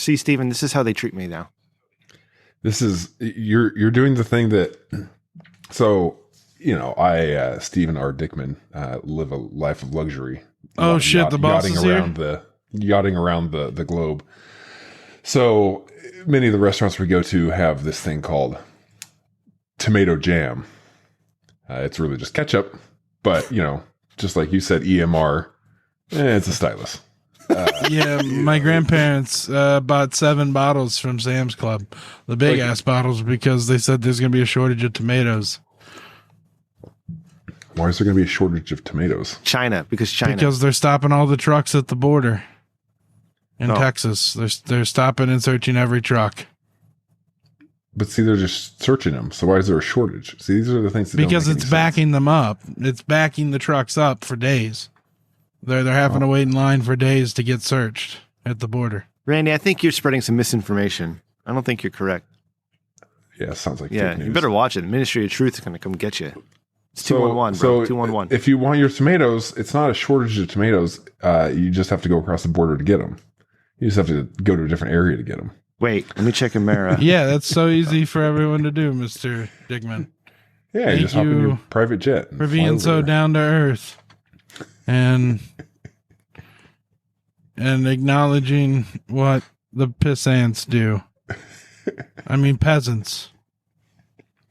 See, Steven, this is how they treat me now. This is you're doing the thing that. So I Stephen R. Dickman live a life of luxury. Oh shit! The boss is here. Yachting around the globe. So many of the restaurants we go to have this thing called tomato jam. It's really just ketchup, but just like you said, EMR. It's a stylus. Yeah, my grandparents bought 7 bottles from Sam's Club, the big ass bottles, because they said there's going to be a shortage of tomatoes. Why is there going to be a shortage of tomatoes? Because they're stopping all the trucks at the border in Texas. They're stopping and searching every truck. But see, they're just searching them. So why is there a shortage? See, these are the things that because it's backing them up. It's backing the trucks up for days. They're having to wait in line for days to get searched at the border. Randy, I think you're spreading some misinformation. I don't think you're correct. Yeah, sounds like fake news. You better watch it. Ministry of Truth is going to come get you. It's 211, bro. 211. If you want your tomatoes, it's not a shortage of tomatoes. You just have to go across the border to get them. You just have to go to a different area to get them. Wait, let me check Amera. Yeah, that's so easy for everyone to do, Mr. Dickman. Yeah, you just hop in your private jet. For being so down to earth. And acknowledging what the pissants do. I mean, peasants.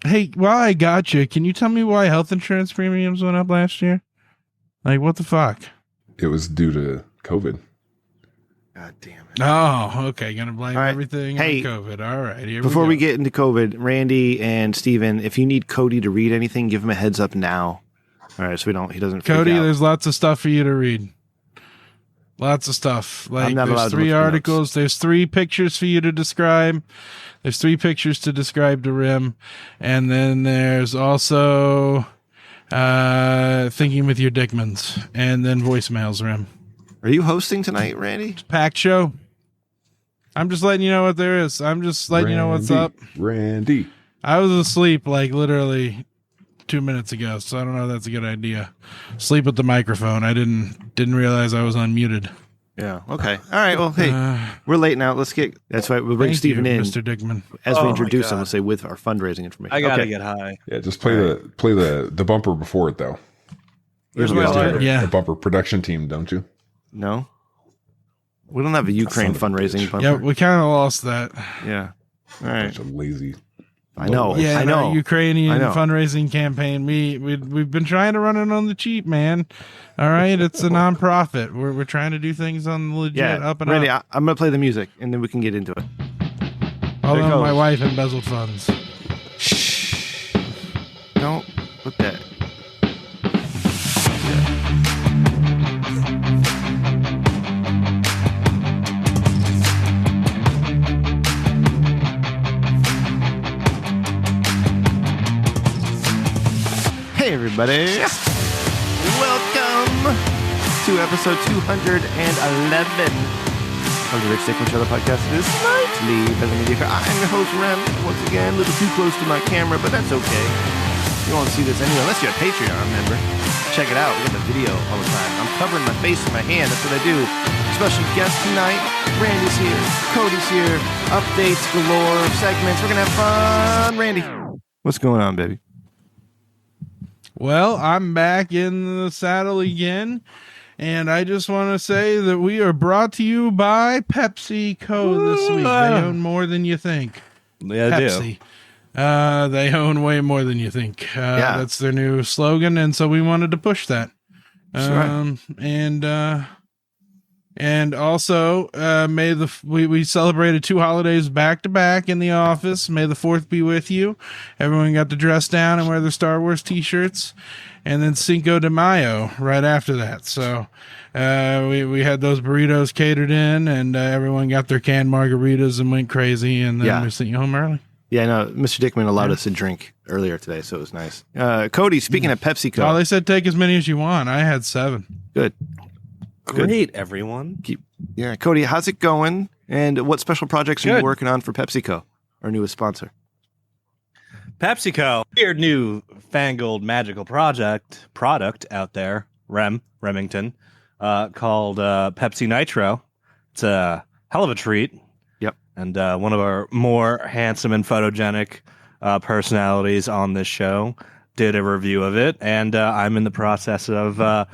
Hey, while I got you, can you tell me why health insurance premiums went up last year? Like, what the fuck? It was due to COVID. God damn it. Oh, okay. Gonna blame everything on COVID. All right. Before we get into COVID, Randy and Steven, if you need Cody to read anything, give him a heads up now. All right, so he doesn't freak Cody, out. there's lots of stuff for you to read. Lots of stuff. Like, there's 3 articles. There's 3 pictures for you to describe. There's 3 pictures to describe to Rim. And then there's also thinking with your Dickmans. And then voicemails, Rim. Are you hosting tonight, Randy? It's a packed show. I'm just letting you know what there is. I'm just letting you know what's up. Randy. I was asleep like literally 2 minutes ago, so I don't know if that's a good idea. Sleep with the microphone. I didn't realize I was unmuted. Yeah. Okay. All right. Well, hey, we're late now. Let's get. That's why we'll bring Steven in, Mr. Dickman. As we introduce him, we'll say with our fundraising information. I gotta get high. Yeah, just play the bumper before it though. Here's you guys what do a bumper production team, don't you? No, we don't have a Ukraine fundraising bumper. Yeah, we kind of lost that. Yeah. All right. Bunch of lazy. I know. Yeah, I know. Ukrainian fundraising campaign. We've been trying to run it on the cheap, man. All right, it's a nonprofit. We're trying to do things on the legit up and Randy, up. I'm gonna play the music and then we can get into it. Although my wife embezzled funds. Shh. Don't put that. Hey everybody, welcome to episode 211 of the Rich Dickman Show, the podcast that is slightly better than mediocre. I'm your host, Rem, once again, a little too close to my camera, but that's okay. You won't see this anyway, unless you're a Patreon member. Check it out, we got the video all the time. I'm covering my face with my hand, that's what I do. Special guest tonight, Randy's here, Cody's here, updates galore, segments, we're gonna have fun. Randy, what's going on, baby? Well, I'm back in the saddle again, and I just want to say that we are brought to you by PepsiCo this week. They own more than you think. Yeah, Pepsi. They own way more than you think. That's their new slogan, and so we wanted to push that. And also, we celebrated 2 holidays back to back in the office. May the 4th be with you. Everyone got to dress down and wear their Star Wars t-shirts, and then Cinco de Mayo right after that. So, we had those burritos catered in, and everyone got their canned margaritas and went crazy, and then we sent you home early. Yeah, no, Mr. Dickman allowed us to drink earlier today, so it was nice. Cody, speaking of PepsiCo. Oh, they said take as many as you want. I had 7. Good. Great, everyone. Cody, how's it going? And what special projects are you working on for PepsiCo, our newest sponsor? PepsiCo, weird new fangled magical product out there, Remington, called Pepsi Nitro. It's a hell of a treat. Yep. And one of our more handsome and photogenic personalities on this show did a review of it, and I'm in the process of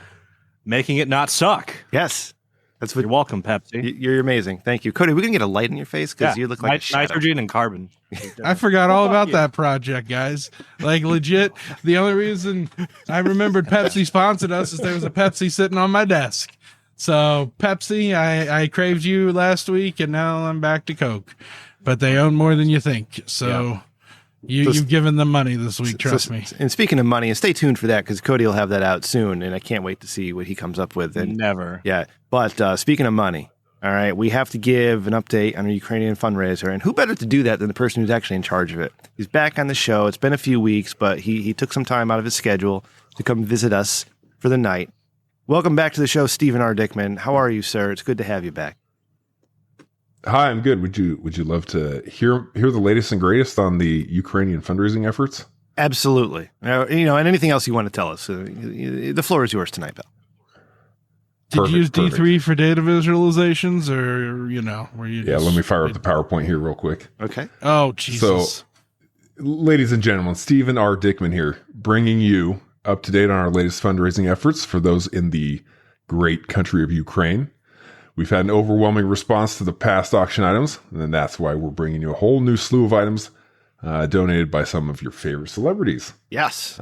making it not suck. Yes. That's what You're welcome, Pepsi. you're amazing. Thank you. Cody, we can get a light in your face because you look like a shadow. nitrogen and carbon. I forgot all about that project, guys. Like, legit, the only reason I remembered Pepsi sponsored us is there was a Pepsi sitting on my desk. So, Pepsi, I craved you last week, and now I'm back to Coke. But they own more than you think. So, you've given them money this week, trust me. And speaking of money, and stay tuned for that because Cody will have that out soon, and I can't wait to see what he comes up with. And Never. Yeah. But speaking of money, all right, we have to give an update on our Ukrainian fundraiser. And who better to do that than the person who's actually in charge of it? He's back on the show. It's been a few weeks, but he took some time out of his schedule to come visit us for the night. Welcome back to the show, Stephen R. Dickman. How are you, sir? It's good to have you back. Hi, I'm good. Would you love to hear the latest and greatest on the Ukrainian fundraising efforts? Absolutely. And anything else you want to tell us. The floor is yours tonight, Bill. Did you use D3 for data visualizations, or were you? Yeah, let me fire up the PowerPoint here real quick. Okay. Oh, Jesus. So, ladies and gentlemen, Stephen R. Dickman here, bringing you up to date on our latest fundraising efforts for those in the great country of Ukraine. We've had an overwhelming response to the past auction items, and that's why we're bringing you a whole new slew of items donated by some of your favorite celebrities. Yes.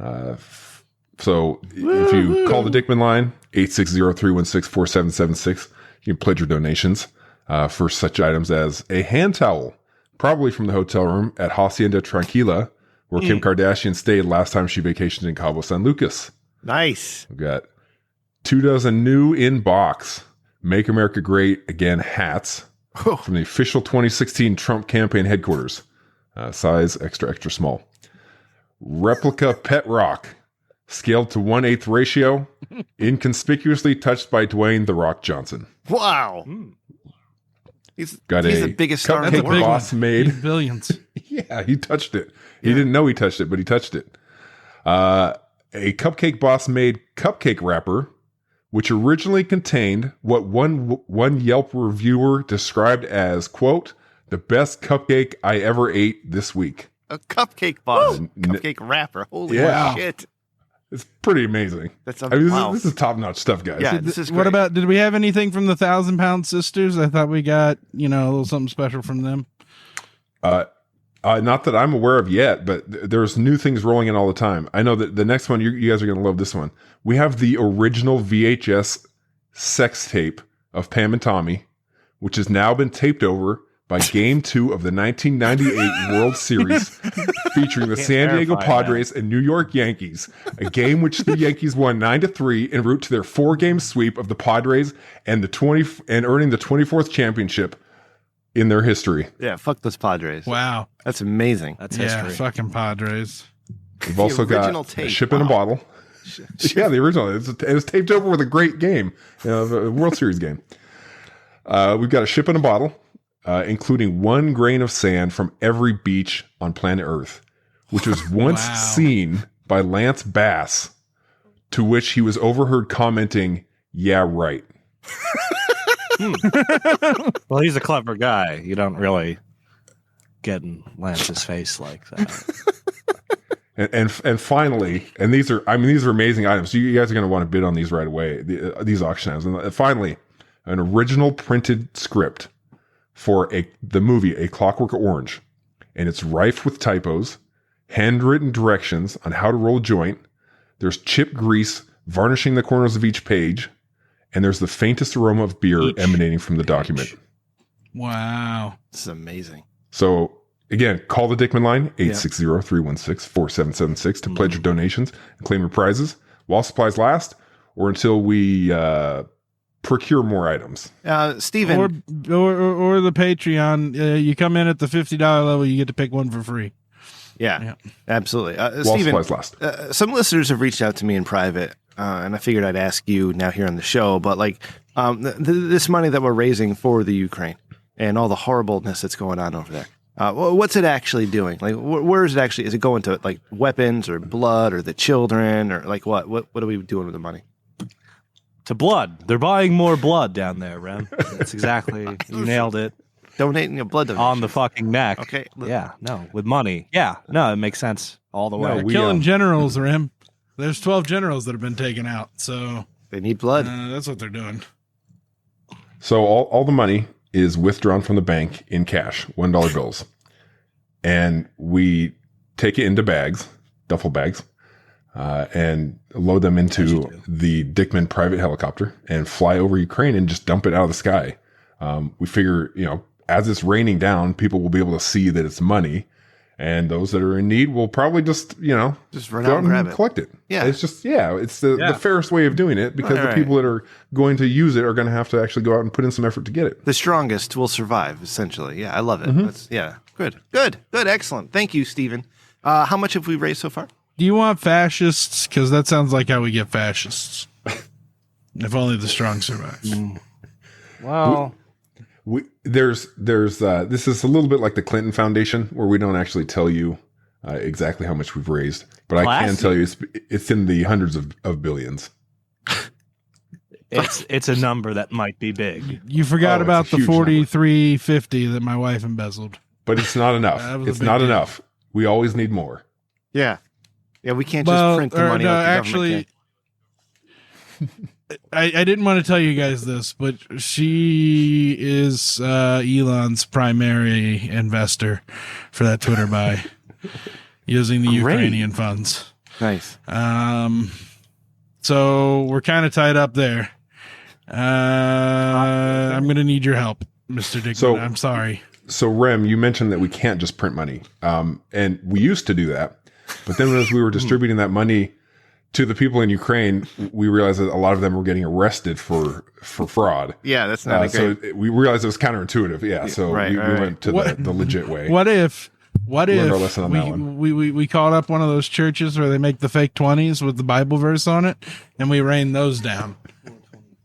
So if you call the Dickman line, 860-316-4776, you can pledge your donations for such items as a hand towel, probably from the hotel room at Hacienda Tranquila, where Kim Kardashian stayed last time she vacationed in Cabo San Lucas. Nice. We've got 24 new in-box Make America Great Again hats from the official 2016 Trump campaign headquarters. Size extra, extra small. Replica Pet Rock, scaled to 1/8 ratio, inconspicuously touched by Dwayne The Rock Johnson. Wow. He's the biggest star in the cupcake world. boss made. Billions. Yeah, he touched it. He didn't know he touched it, but he touched it. A Cupcake Boss made cupcake wrapper, which originally contained what one Yelp reviewer described as, quote, the best cupcake I ever ate this week. A cupcake boss. Cupcake wrapper. Holy shit. It's pretty amazing. Wow. This is top-notch stuff, guys. Yeah, this is great. What about, did we have anything from the 1,000-pound sisters? I thought we got, a little something special from them. Not that I'm aware of yet, but there's new things rolling in all the time. I know that the next one, you guys are going to love this one. We have the original VHS sex tape of Pam and Tommy, which has now been taped over by Game 2 of the 1998 World Series, featuring the San Diego Padres and New York Yankees, a game which the Yankees won 9-3 en route to their 4-game sweep of the Padres and earning the 24th championship in their history. Yeah, fuck those Padres. Wow. That's amazing. That's history. Yeah, fucking Padres. We've also got a ship in a bottle. Yeah, the original. It was taped over with a great game, the World Series game. We've got a ship in a bottle, including 1 grain of sand from every beach on planet Earth, which was once seen by Lance Bass, to which he was overheard commenting, "Yeah, right." Well, he's a clever guy. You don't really get in Lance's face like that. And finally, and these are amazing items. You guys are going to want to bid on these right away. These auction items. And finally, an original printed script for the movie A Clockwork Orange, and it's rife with typos, handwritten directions on how to roll a joint. There's chip grease varnishing the corners of each page, and there's the faintest aroma of beer emanating from the document. Wow. This is amazing. So, again, call the Dickman line, 860-316-4776 to pledge your donations and claim your prizes while supplies last, or until we procure more items. Steven. Or the Patreon. You come in at the $50 level, you get to pick one for free. Yeah. Absolutely. While Steven, supplies last. Some listeners have reached out to me in private, and I figured I'd ask you now here on the show, but this money that we're raising for the Ukraine and all the horribleness that's going on over there, what's it actually doing? Like, where is it actually? Is it going to like weapons or blood or the children or like what? What are we doing with the money? To blood. They're buying more blood down there, Rem. That's exactly. You nailed it. donating a blood donation. on the fucking neck. Okay. Yeah, no, with money. Yeah, no, it makes sense all the way. No, we, Killing generals, Rim. There's 12 generals that have been taken out, so They need blood. that's what they're doing. So all the money is withdrawn from the bank in cash, $1 bills. And we take it into bags, duffel bags, and load them into the Dickman private helicopter and fly over Ukraine and just dump it out of the sky. We figure, as it's raining down, people will be able to see that it's money. And those that are in need will probably just run go out and grab it. collect it. Yeah. It's just, it's the fairest way of doing it because the people that are going to use it are going to have to actually go out and put in some effort to get it. The strongest will survive, essentially. Yeah, I love it. That's, good. Excellent. Thank you, Stephen. How much have we raised so far? Do you want fascists? Because that sounds like how we get fascists. If only the strong survive. Well, There's this is a little bit like the Clinton Foundation where we don't actually tell you exactly how much we've raised, but I can tell you it's in the hundreds of billions. it's a number that might be big. You forgot about it's a the huge number. 4350 that my wife embezzled. But it's not enough. That was a It's big not deal. enough. We always need more. Yeah. Yeah, we can't just print the money. No, like the actually, government I didn't want to tell you guys this, but she is Elon's primary investor for that Twitter buy using the Great. Ukrainian funds. can. Nice. So we're kind of tied up there. I'm going to need your help, Mr. Dickman. So- I'm sorry. So Rem, you mentioned that we can't just print money. And we used to do that. But then as we were distributing that money to the people in Ukraine, we realized that a lot of them were getting arrested for fraud. Yeah, that's not a So great. we realized it was counterintuitive. Yeah. So Right, we right. went to the legit way. What if Learned our lesson on that one. we called up one of those churches where they make the fake 20s with the Bible verse on it, and we rain those down?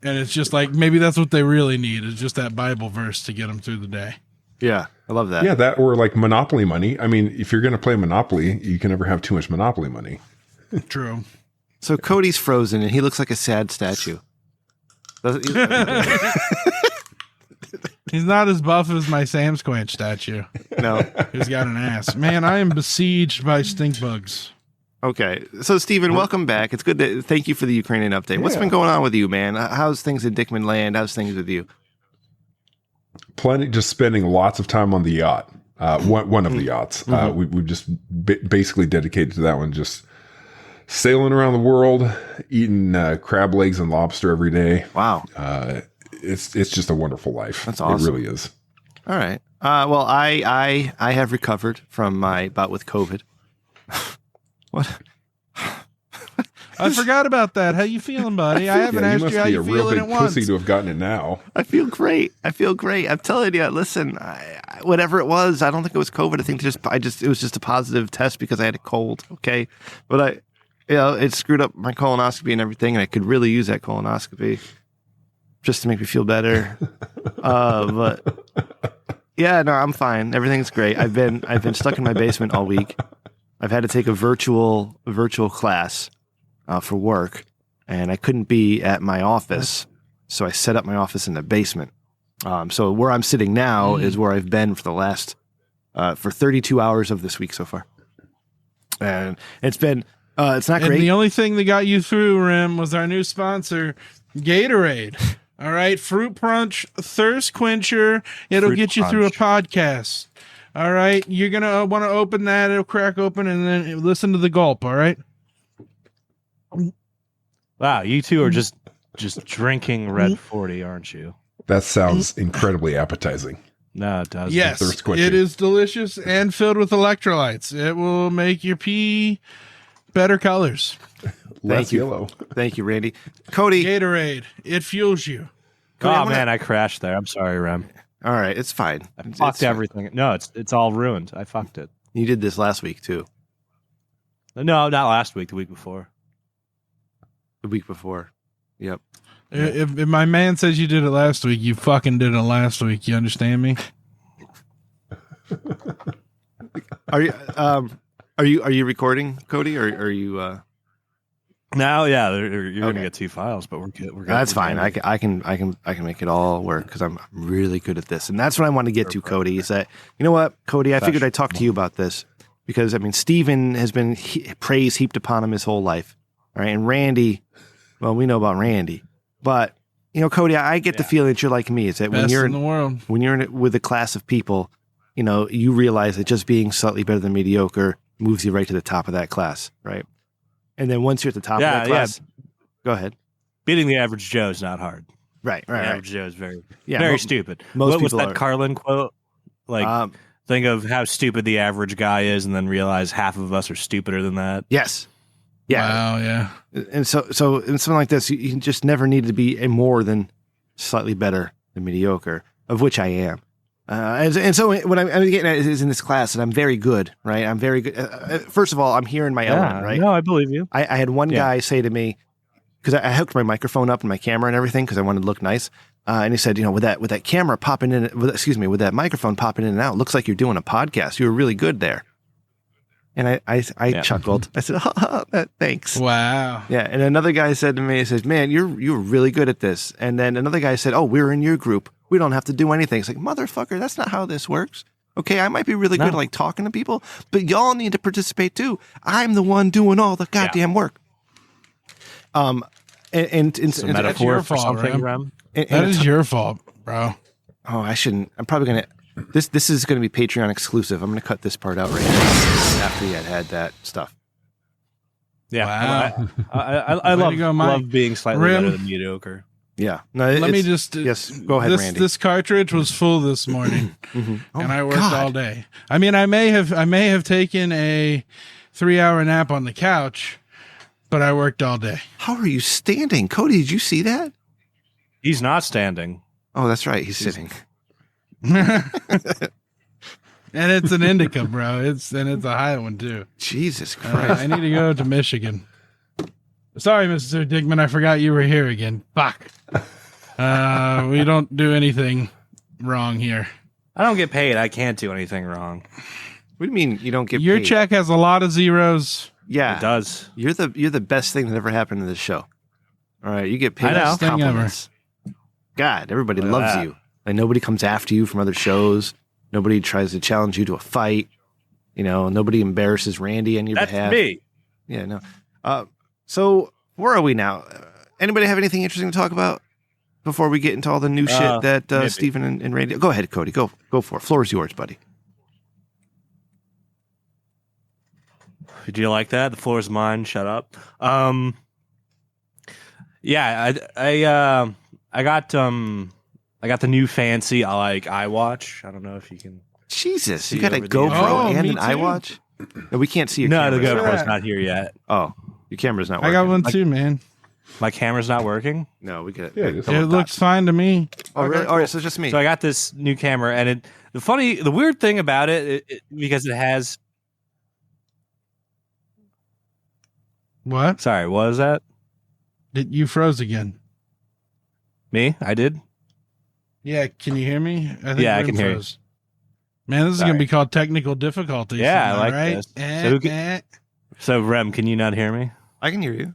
And it's just like, maybe that's what they really need, is just that Bible verse to get them through the day. Yeah, I love that. Yeah, that or like Monopoly money. I mean, if you're going to play Monopoly, you can never have too much Monopoly money. True. So Cody's frozen and he looks like a sad statue. He's not as buff as my Sam Squanch statue. No. He's got an ass. Man, I am besieged by stink bugs. Okay. So, Stephen, welcome back. It's good to thank you for the Ukrainian update. What's been going on with you, man? How's things in Dickman Land? How's things with you? Plenty, just spending lots of time on the yacht. One of the yachts. We've just basically dedicated to that one. Just sailing around the world, eating crab legs and lobster every day. Wow. It's just a wonderful life. That's awesome. It really is. All right. Well, I have recovered from my bout with COVID. What? I forgot about that. How you feeling, buddy? I haven't asked you how you feeling at once. pussy to have gotten it now. I feel great. I'm telling you. Listen, whatever it was, I don't think it was COVID. I think it was just a positive test because I had a cold. Okay, but it screwed up my colonoscopy and everything, and I could really use that colonoscopy just to make me feel better. But yeah, no, I'm fine. Everything's great. I've been stuck in my basement all week. I've had to take a virtual class for work, and I couldn't be at my office, so I set up my office in the basement. So where I'm sitting now is where I've been for the last for 32 hours of this week so far, and it's been it's not And great. the only thing that got you through, Rim, was our new sponsor, Gatorade. All right, fruit punch, thirst quencher. It'll Fruit get you through a punch. podcast. All right, you're gonna want to open that. It'll crack open, and then listen to the gulp. All right. Wow, you two are just drinking Red 40, aren't you? That sounds incredibly appetizing. No, it doesn't. Yes, thirst quencher. it is delicious and filled with electrolytes. It will make your pee better colors. Less you. yellow. Thank you, Randy. Cody. Gatorade, it fuels you. Cody, I Oh wanna- man, I crashed there. I'm sorry, Rem. All right, it's fine. I It's fucked fine. everything. No, it's all ruined. I fucked it. You did this last week too. No, not last week. The week before. The week before. Yep. If my man says you did it last week, you fucking did it last week. You understand me? Are you recording, Cody, or are you Now, yeah, you're gonna get 2 files, but we're good. We're good. That's We're fine. good. I can make it all work because I'm really good at this, and that's what I want to get to, Cody. Is that you know what, Cody? I figured I'd talk to you about this because I mean, Steven has been praise heaped upon him his whole life, all right? And Randy, well, we know about Randy, but you know, Cody, I get the feeling that you're like me. Is that Best in the world. when you're with a class of people, you know, you realize that just being slightly better than mediocre moves you right to the top of that class, right? And then once you're at the top of that class, go ahead. Beating the average Joe is not hard. Right. The average Joe is very stupid. Most what was people that are. Carlin quote? Like, think of how stupid the average guy is, and then realize half of us are stupider than that. Yes. Yeah. Wow, yeah. And so in something like this, you just never need to be a more than slightly better than mediocre, of which I am. And so what I'm getting at is in this class, and I'm very good, right? I'm very good. First of all, I'm here in my element, right? No, I believe you. I had one guy say to me, because I hooked my microphone up and my camera and everything because I wanted to look nice. And he said, you know, with that camera popping in, with that microphone popping in and out, looks like you're doing a podcast. You were really good there. And I chuckled. I said, thanks. Wow. Yeah. And another guy said to me, he says, man, you're really good at this. And then another guy said, oh, we're in your group. We don't have to do anything. It's like, motherfucker, that's not how this works. Okay, I might be really good at like talking to people, but y'all need to participate too. I'm the one doing all the goddamn work. It's a metaphor your for fault, something, Rem. Rem. That is your fault, bro. Oh, I shouldn't. I'm probably going to. This is going to be Patreon exclusive. I'm going to cut this part out right now after you had that stuff. Yeah. Wow. I love being slightly better than mediocre. Yeah. No, Let me just. Yes, go ahead, Randy. This cartridge was full this morning, Oh and I my worked God. all day. I mean, I may have taken a 3-hour nap on the couch, but I worked all day. How are you standing? Cody, did you see that? He's not standing. Oh, that's right. He's sitting. And it's an indica, bro. It's a high one too. Jesus Christ. I need to go to Michigan. Sorry, Mr. Dickman, I forgot you were here again. Fuck. We don't do anything wrong here. I don't get paid. I can't do anything wrong. What do you mean you don't get Your paid? check has a lot of zeros. Yeah. It does. You're the best thing that ever happened to this show. All right. You get paid I know. for compliments. God, everybody Look at loves that. you. Like nobody comes after you from other shows. Nobody tries to challenge you to a fight. You know, nobody embarrasses Randy on your That's behalf. me. Yeah, no. So where are we now? Anybody have anything interesting to talk about before we get into all the new shit that maybe. Steven and Randy? Go ahead, Cody. Go for it. Floor is yours, buddy. Do you like that? The floor is mine. Shut up. Yeah, I got the new fancy iWatch. I don't know if you can. Jesus, See you got a over the- GoPro Oh, and me an too. iWatch? No, we can't see your No, camera. the Sure. GoPro's not here yet. Oh, your camera's not I working. got one too, man. My camera's not working. No, we get it. Yeah, it is. It looks fine to me. Oh, really? Okay, All right, so it's just me. So I got this new camera, and the weird thing about it because it has. What? Sorry, what was that? You froze again. Me? I did. Yeah, can you hear me? I Yeah, I Rim can hear you. froze. Man, this is Sorry. going to be called technical difficulties. Yeah, I am like right? this. So who can- So Rem, can you not hear me? I can hear you.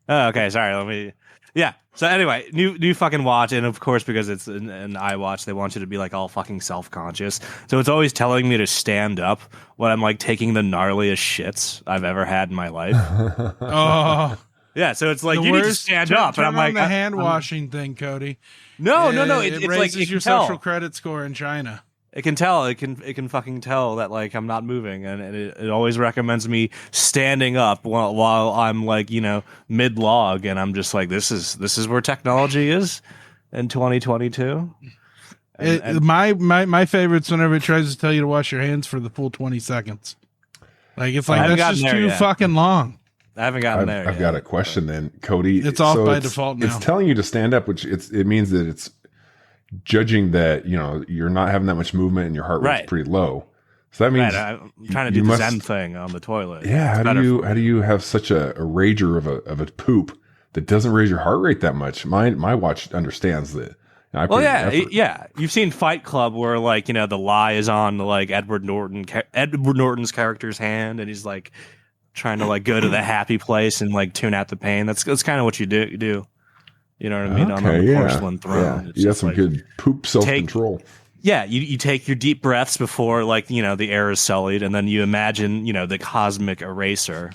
Oh, okay. Sorry. Let me. Yeah. So anyway, new fucking watch, and of course, because it's an iWatch, they want you to be like all fucking self-conscious. So it's always telling me to stand up when I'm like taking the gnarliest shits I've ever had in my life. Oh, Yeah. So it's like the you need to worst. stand Turn- up, and turn I'm on like, the hand washing thing, Cody. no. It It's raises like it your can tell. social credit score in China. It can tell. It can fucking tell that like I'm not moving, and it always recommends me standing up while I'm like mid log, and I'm just like this is where technology is in 2022. My favorite's whenever it tries to tell you to wash your hands for the full 20 seconds. Like it's I like haven't that's gotten just there too yet. fucking long. I haven't gotten I've, there. I've yet. got a question then, Cody. It's off by default now. It's telling you to stand up, which it means that it's judging that you're not having that much movement and your heart rate's Right. pretty low. So that means Right, I'm trying to you do the must- Zen thing on the toilet. yeah. It's How better do for me. you have such a rager of a poop that doesn't raise your heart rate that much? My watch understands that. I Well, put in yeah, effort. yeah. You've seen Fight Club where like the lie is on like Edward Norton's character's hand, and he's like trying to like go to the happy place and like tune out the pain. That's kind of what you do. You know what I mean? On the porcelain throne. Yeah. You got some good poop self-control. Yeah, you take your deep breaths before, like, you know, the air is sullied, and then you imagine, you know, the cosmic eraser,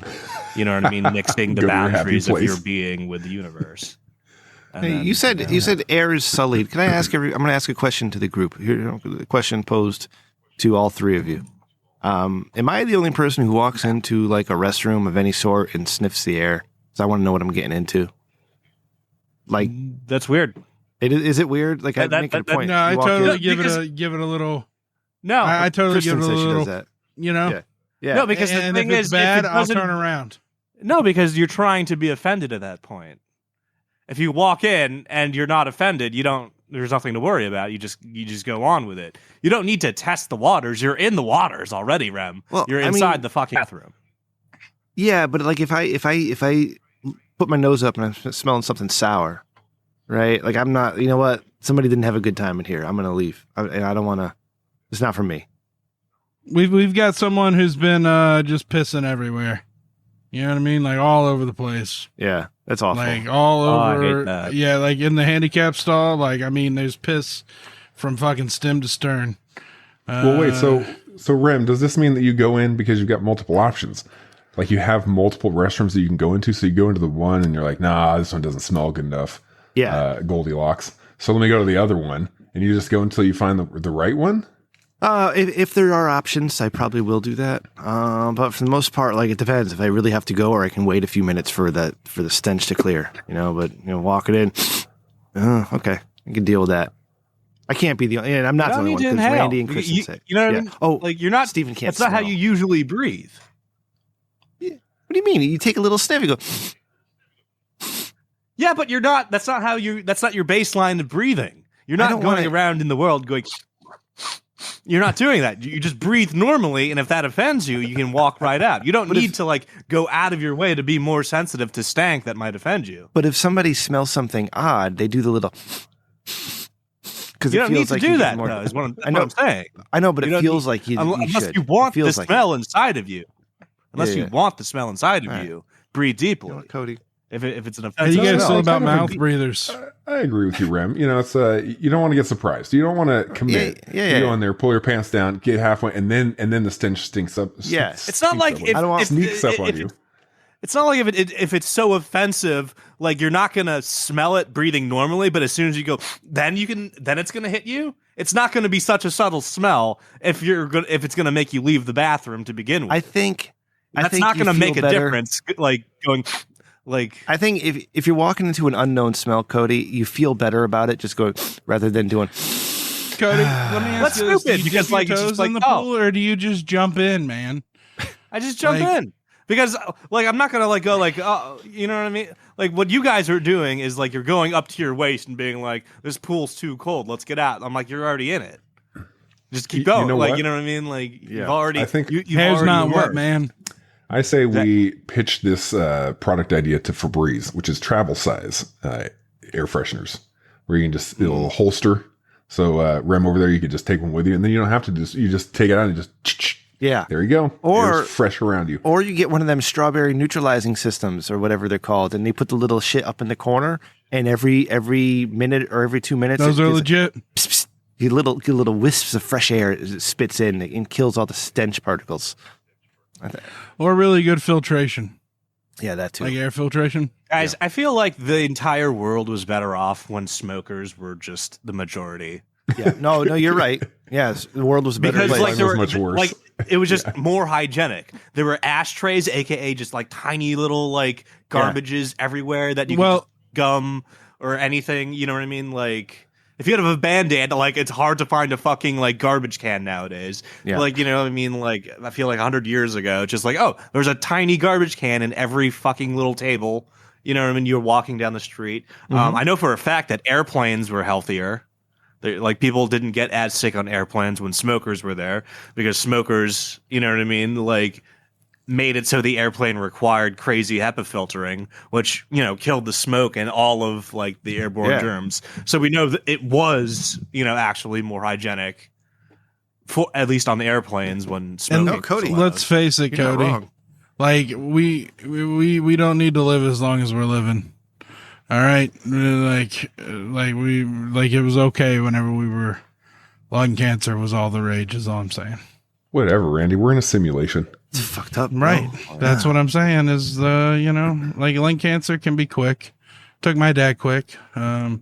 you know what I mean, mixing the boundaries of your being with the universe. Hey, you said air is sullied. Can I ask I'm going to ask a question to the group. Here, the question posed to all three of you. Am I the only person who walks into like a restroom of any sort and sniffs the air? Because I want to know what I'm getting into. Like, that's weird. Is it weird? Like, I make a point. No, I totally give it a little. No, I totally give it a little. That. You know, yeah. No, because the thing if it's is, bad, if I'll turn around. No, because you're trying to be offended at that point. If you walk in and you're not offended, there's nothing to worry about. You just go on with it. You don't need to test the waters. You're in the waters already, Rem. Well, you're inside the fucking bathroom. Yeah, but like if I put my nose up and I'm smelling something sour, right? Like I'm not. You know what? Somebody didn't have a good time in here. I'm gonna leave. I don't want to. It's not for me. We've got someone who's been just pissing everywhere. You know what I mean? Like all over the place. Yeah, that's awful. Like all over. I hate that. Yeah, like in the handicap stall. Like, I mean, there's piss from fucking stem to stern. Well, wait. So Rem, does this mean that you go in because you've got multiple options? Like you have multiple restrooms that you can go into. So you go into the one and you're like, nah, this one doesn't smell good enough. Yeah. Goldilocks. So let me go to the other one, and you just go until you find the right one. If there are options, I probably will do that. But for the most part, like it depends if I really have to go, or I can wait a few minutes for the stench to clear. You know, but walk it in. Okay, I can deal with that. I can't be the only. And I'm not the only one because Randy and Kristen say. You know what I mean? Oh, like you're not. Stephen can't. That's not how you usually breathe. Yeah. What do you mean? You take a little sniff. You go. Yeah, but you're not. That's not how you. That's not your baseline of breathing. You're not going around in the world going. You're not doing that. You just breathe normally, and if that offends you, you can walk right out. You don't need to like go out of your way to be more sensitive to stank that might offend you. But if somebody smells something odd, they do the little. Because you don't need to do that. Though, is what I'm saying. I know, but it feels like you. Unless you want the smell inside of you. Unless you want the smell inside of you, breathe deeply. You know what, Cody. If it's an How offensive you guys smell, feel about mouth breathers? I agree with you, Rem. You know, it's you don't want to get surprised. You don't want to commit. You go in there, pull your pants down, get halfway, and then the stench stinks up. Yes, it's not like it sneaks up on you. It's not like if it's so offensive, like you're not gonna smell it breathing normally, but as soon as you go, then it's gonna hit you. It's not gonna be such a subtle smell if it's gonna make you leave the bathroom to begin with. I think that's not gonna make a difference. Like going. Like I think if you're walking into an unknown smell, Cody, you feel better about it just going rather than doing. Cody, let me ask you this: do you dip your toes in the pool, or do you just jump in, man? I just jump in because, like, I'm not gonna like go like, oh, you know what I mean? Like, what you guys are doing is like you're going up to your waist and being like, "This pool's too cold, let's get out." I'm like, you're already in it. Just keep going, you know you know what I mean? Like, you've already. I think you've already not what, man. I say we pitch this product idea to Febreze, which is travel size air fresheners, where you can just it'll holster. So Rem over there, you could just take one with you, and then you don't have to you just take it out and just there you go. Or Air's fresh around you. Or you get one of them strawberry neutralizing systems or whatever they're called, and they put the little shit up in the corner, and every minute or every 2 minutes, those are legit. Pss, pss, you little wisps of fresh air it spits in and kills all the stench particles. Or really good filtration. Yeah, that too. Like air filtration. Guys, I feel like the entire world was better off when smokers were just the majority. Yeah, no, you're right. Yes, the world was a better place. Like, was much worse. Like it was just more hygienic. There were ashtrays, aka just like tiny little like garbages everywhere that you could just gum or anything. You know what I mean? Like. If you have a Band-Aid, like it's hard to find a fucking like garbage can nowadays. Yeah. Like, you know what I mean? Like I feel like 100 years ago, just like, oh, there's a tiny garbage can in every fucking little table. You know what I mean? You're walking down the street. Mm-hmm. I know for a fact that airplanes were healthier. Like people didn't get as sick on airplanes when smokers were there because smokers, you know what I mean? Like made it so the airplane required crazy HEPA filtering, which, you know, killed the smoke and all of like the airborne germs. So we know that it was, you know, actually more hygienic for at least on the airplanes when smoking. And Cody, let's face it, Cody. Like we don't need to live as long as we're living. All right, like it was okay whenever we were. Lung cancer was all the rage. Is all I'm saying. Whatever, Randy. We're in a simulation. It's fucked up, Right. That's what I'm saying. Is like lung cancer can be quick. Took my dad quick. I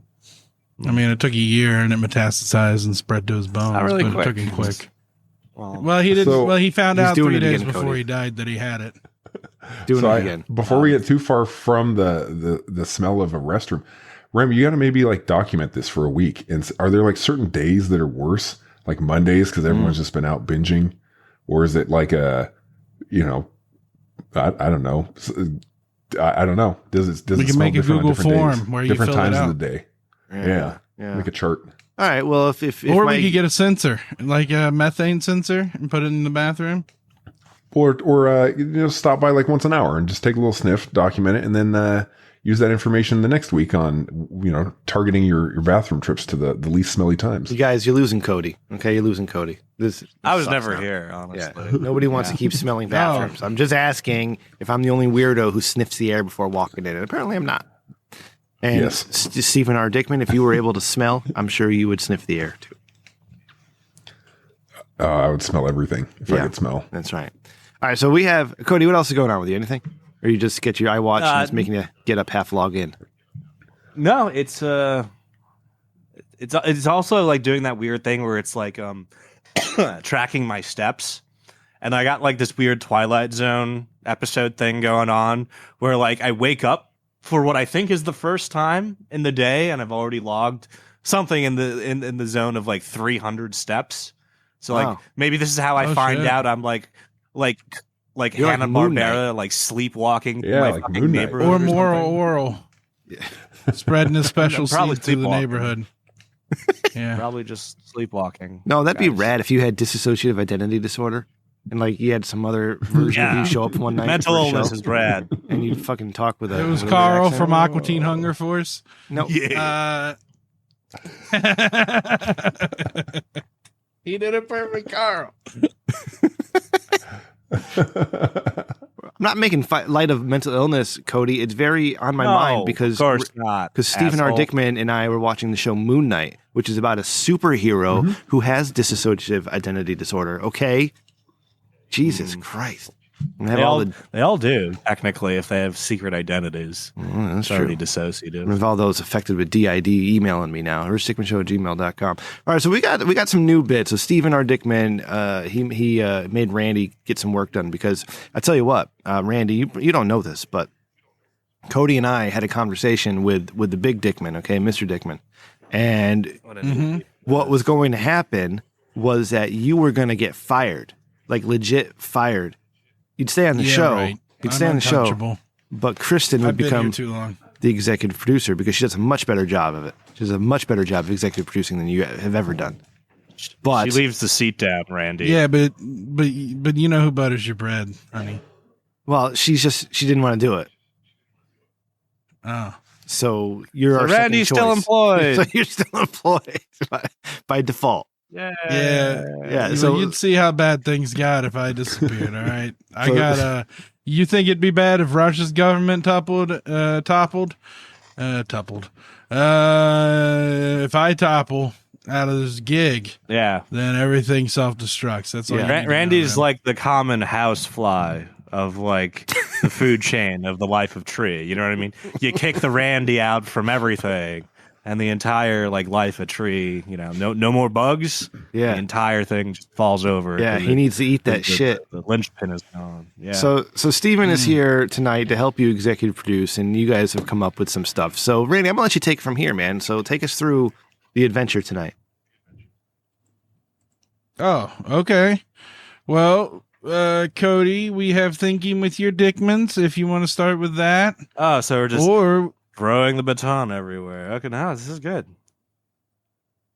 mean, it took a year and it metastasized and spread to his bones. Not really but quick. It took him quick. Well, He did. So- He found He's out doing 3 it days again, before Cody. he died that he had it. Doing So it again. before we get too far from the smell of a restroom, Rem, you got to maybe like document this for a week. And are there like certain days that are worse, like Mondays because everyone's just been out binging, or is it like I don't know. I don't know. Does it We can smell make a different on Google different form days? where you different fill it times out. of the day? Yeah. Make a chart. All right. Well, if Or my, we could get a sensor, like a methane sensor, and put it in the bathroom. Or stop by like once an hour and just take a little sniff, document it, and then use that information the next week on targeting your bathroom trips to the least smelly times. you guys, you're losing Cody. Okay, you're losing Cody. This I was sucks never now. here, Yeah, honestly. nobody wants to keep smelling bathrooms. I'm just asking if I'm the only weirdo who sniffs the air before walking in, and apparently I'm not. And Yes. Stephen R. Dickman, if you were able to smell, I'm sure you would sniff the air too. I would smell everything if I Yeah. could smell. That's right. All right, so we have Cody. What else is going on with you? Anything, or you just get your iWatch and it's making you get up half log in? No, it's also like doing that weird thing where it's like tracking my steps, and I got like this weird Twilight Zone episode thing going on where like I wake up for what I think is the first time in the day, and I've already logged something in the zone of like 300 steps. So like Wow. maybe this is how I find shit. out I'm like You're like Hanna Moon Barbera, like sleepwalking through Yeah, my like fucking Moon Knight. neighborhood Or or more something. oral. Spreading a special Probably seed through the sleepwalking. neighborhood. Yeah. Probably just sleepwalking. No, that'd be guys. rad if you had dissociative identity disorder, and like you had some other version of Yeah. you show up one night. Mental for a illness show, is rad. and you'd fucking talk with a. It was with a Carl accent. from Aqua Teen Hunger Force. No, He did a perfect Carl. I'm not making light of mental illness, Cody. It's very on my mind because of course not. Because Stephen R. asshole. Dickman and I were watching the show Moon Knight, which is about a superhero who has dissociative identity disorder. Okay, Jesus Christ! And have They all do technically if they have secret identities. that's It's true. already dissociative. With all those affected with DID emailing me now, richdickmanshow@gmail.com. All right, so we got some new bits. So Stephen R. Dickman, he made Randy get some work done because I tell you what, Randy, you don't know this, but Cody and I had a conversation with the big Dickman, okay, Mr. Dickman, and what was going to happen was that you were going to get fired, like legit fired. You'd stay on the show. Right. You'd I'm stay on the show, untouchable. but Kristen would I've been become here too long. the executive producer because she does a much better job of it. She does a much better job of executive producing than you have ever done. But She leaves the seat down, Randy. Yeah, but you know who butters your bread, honey. well, she didn't want to do it. Oh. So you're So our Randy's second still choice. employed. So you're still employed by default. Yeah. Yeah. So So you'd see how bad things got if I disappeared. All right, I So- got You think it'd be bad if Russia's government toppled? If I topple out of this gig, Yeah. then everything self-destructs. That's all. Yeah. you need to know, Randy's man. like the common house fly of like the food chain of the life of tree. You know what I mean? You kick the Randy out from everything, and the entire like life of tree. You know, no more bugs. Yeah. The entire thing just falls over. yeah, he needs to eat that shit. The linchpin is gone. Yeah. So Steven is here tonight to help you executive produce, and you guys have come up with some stuff. So Randy, I'm gonna let you take it from here, man. So take us through the adventure tonight. Oh, okay. Well, Cody, we have thinking with your Dickmans. If you want to start with that, so we're just or throwing the baton everywhere. Okay, now this is good.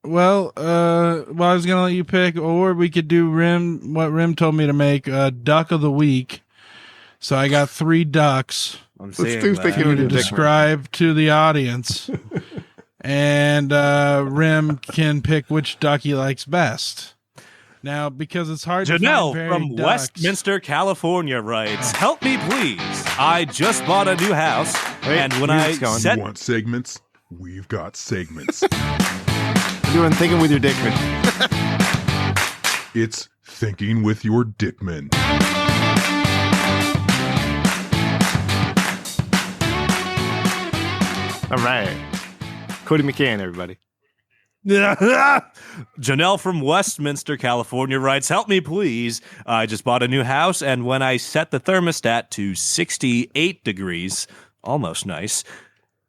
well, I was gonna let you pick, or we could do Rim. What Rim told me to make duck of the week. So I got 3 ducks I'm Let's seeing do that. thinking with to your Dickman. describe to the audience, and Rim can pick which duck he likes best. Now, because it's hard to Janelle find from varied ducks, Westminster, California writes, "Help me, please. I just bought a new house, and when I set You want segments? We've got segments. Doing thinking with your dickman. It's Thinking with Your Dickman. All right. Cody McCann, everybody. Janelle from Westminster, California writes, "Help me, please. I just bought a new house, and when I set the thermostat to 68 degrees, almost nice,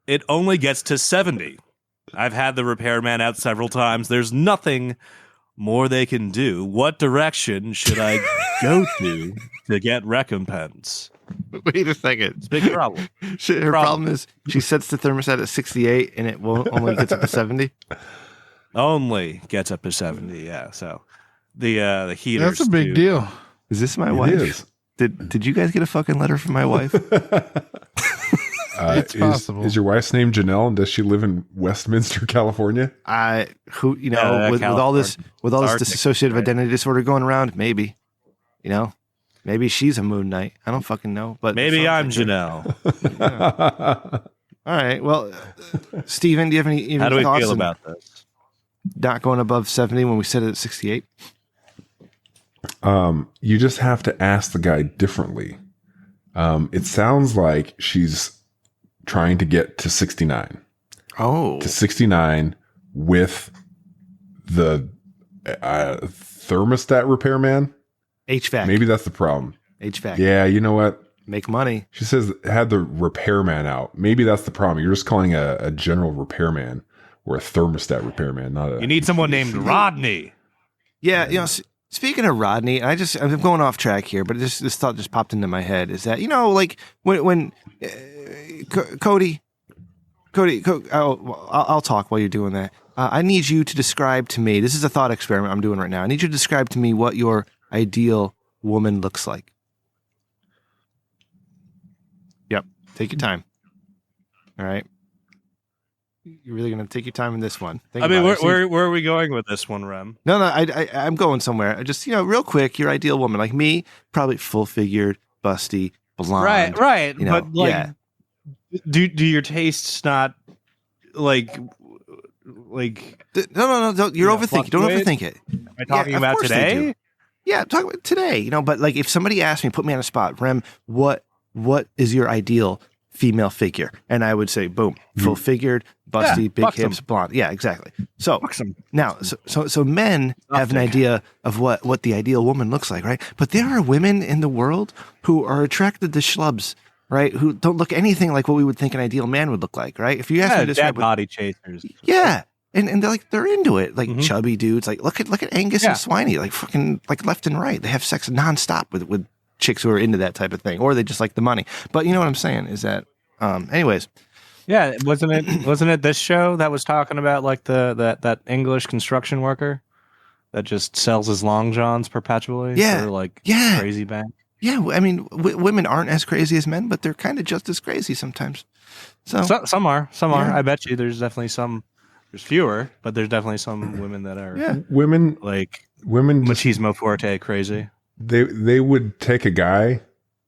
it only gets to 70. I've had the repairman out several times. There's nothing more they can do. What direction should I go to get recompense?" Wait a second. It's a big problem. Her problem is she sets the thermostat at 68 and it will only gets up to 70. Only gets up to 70, yeah. So the heaters. that's a big deal. Is this my It wife? is. Did you guys get a fucking letter from my wife? It's possible. Is your wife's name Janelle, and does she live in Westminster, California? With all this Arctic, dissociative right? identity disorder going around, maybe. Maybe she's a Moon Knight. I don't fucking know. But Maybe I'm Janelle. All right. Well, Steven, do you have any How do we thoughts feel on about this? not going above 70 when we set it at 68? You just have to ask the guy differently. It sounds like she's trying to get to 69. Oh. To 69 with the thermostat repairman. HVAC. Maybe that's the problem. HVAC. Yeah, you know what? Make money. She says had the repairman out. Maybe that's the problem. You're just calling a general repairman or a thermostat repairman, not a. You need someone named Rodney. Yeah, speaking of Rodney, I'm going off track here, but this thought just popped into my head is that, like when Cody, I'll talk while you're doing that. I need you to describe to me, this is a thought experiment I'm doing right now. I need you to describe to me what your ideal woman looks like. Yep. Take your time. All right. You're really going to take your time in this one. I mean, where are we going with this one, Rem? No, I'm going somewhere. Just, real quick, your ideal woman, like me, probably full-figured, busty, blonde. Right. But yeah. do your tastes not like? No. You're overthinking. Don't overthink it. Am I talking about today? Yeah, talk about today. But like if somebody asked me, put me on a spot, Rem, what is your ideal female figure? And I would say, boom, full-figured, busty, big hips, blonde. Yeah, exactly. So now, so men have an idea of what the ideal woman looks like, right? But there are women in the world who are attracted to schlubs, right? Who don't look anything like what we would think an ideal man would look like, right? If you ask me to describe body chasers. Yeah. And they're into it, like chubby dudes. Like look at Angus and Swiney, like fucking like left and right. They have sex nonstop with chicks who are into that type of thing, or they just like the money. But you know what I'm saying is that, anyways. Yeah, wasn't it this show that was talking about like that English construction worker that just sells his long johns perpetually? Yeah, for crazy bank. Yeah, I mean, women aren't as crazy as men, but they're kind of just as crazy sometimes. So some are. Yeah. I bet you there's definitely some. There's fewer, but there's definitely some women that are women machismo forte crazy. They would take a guy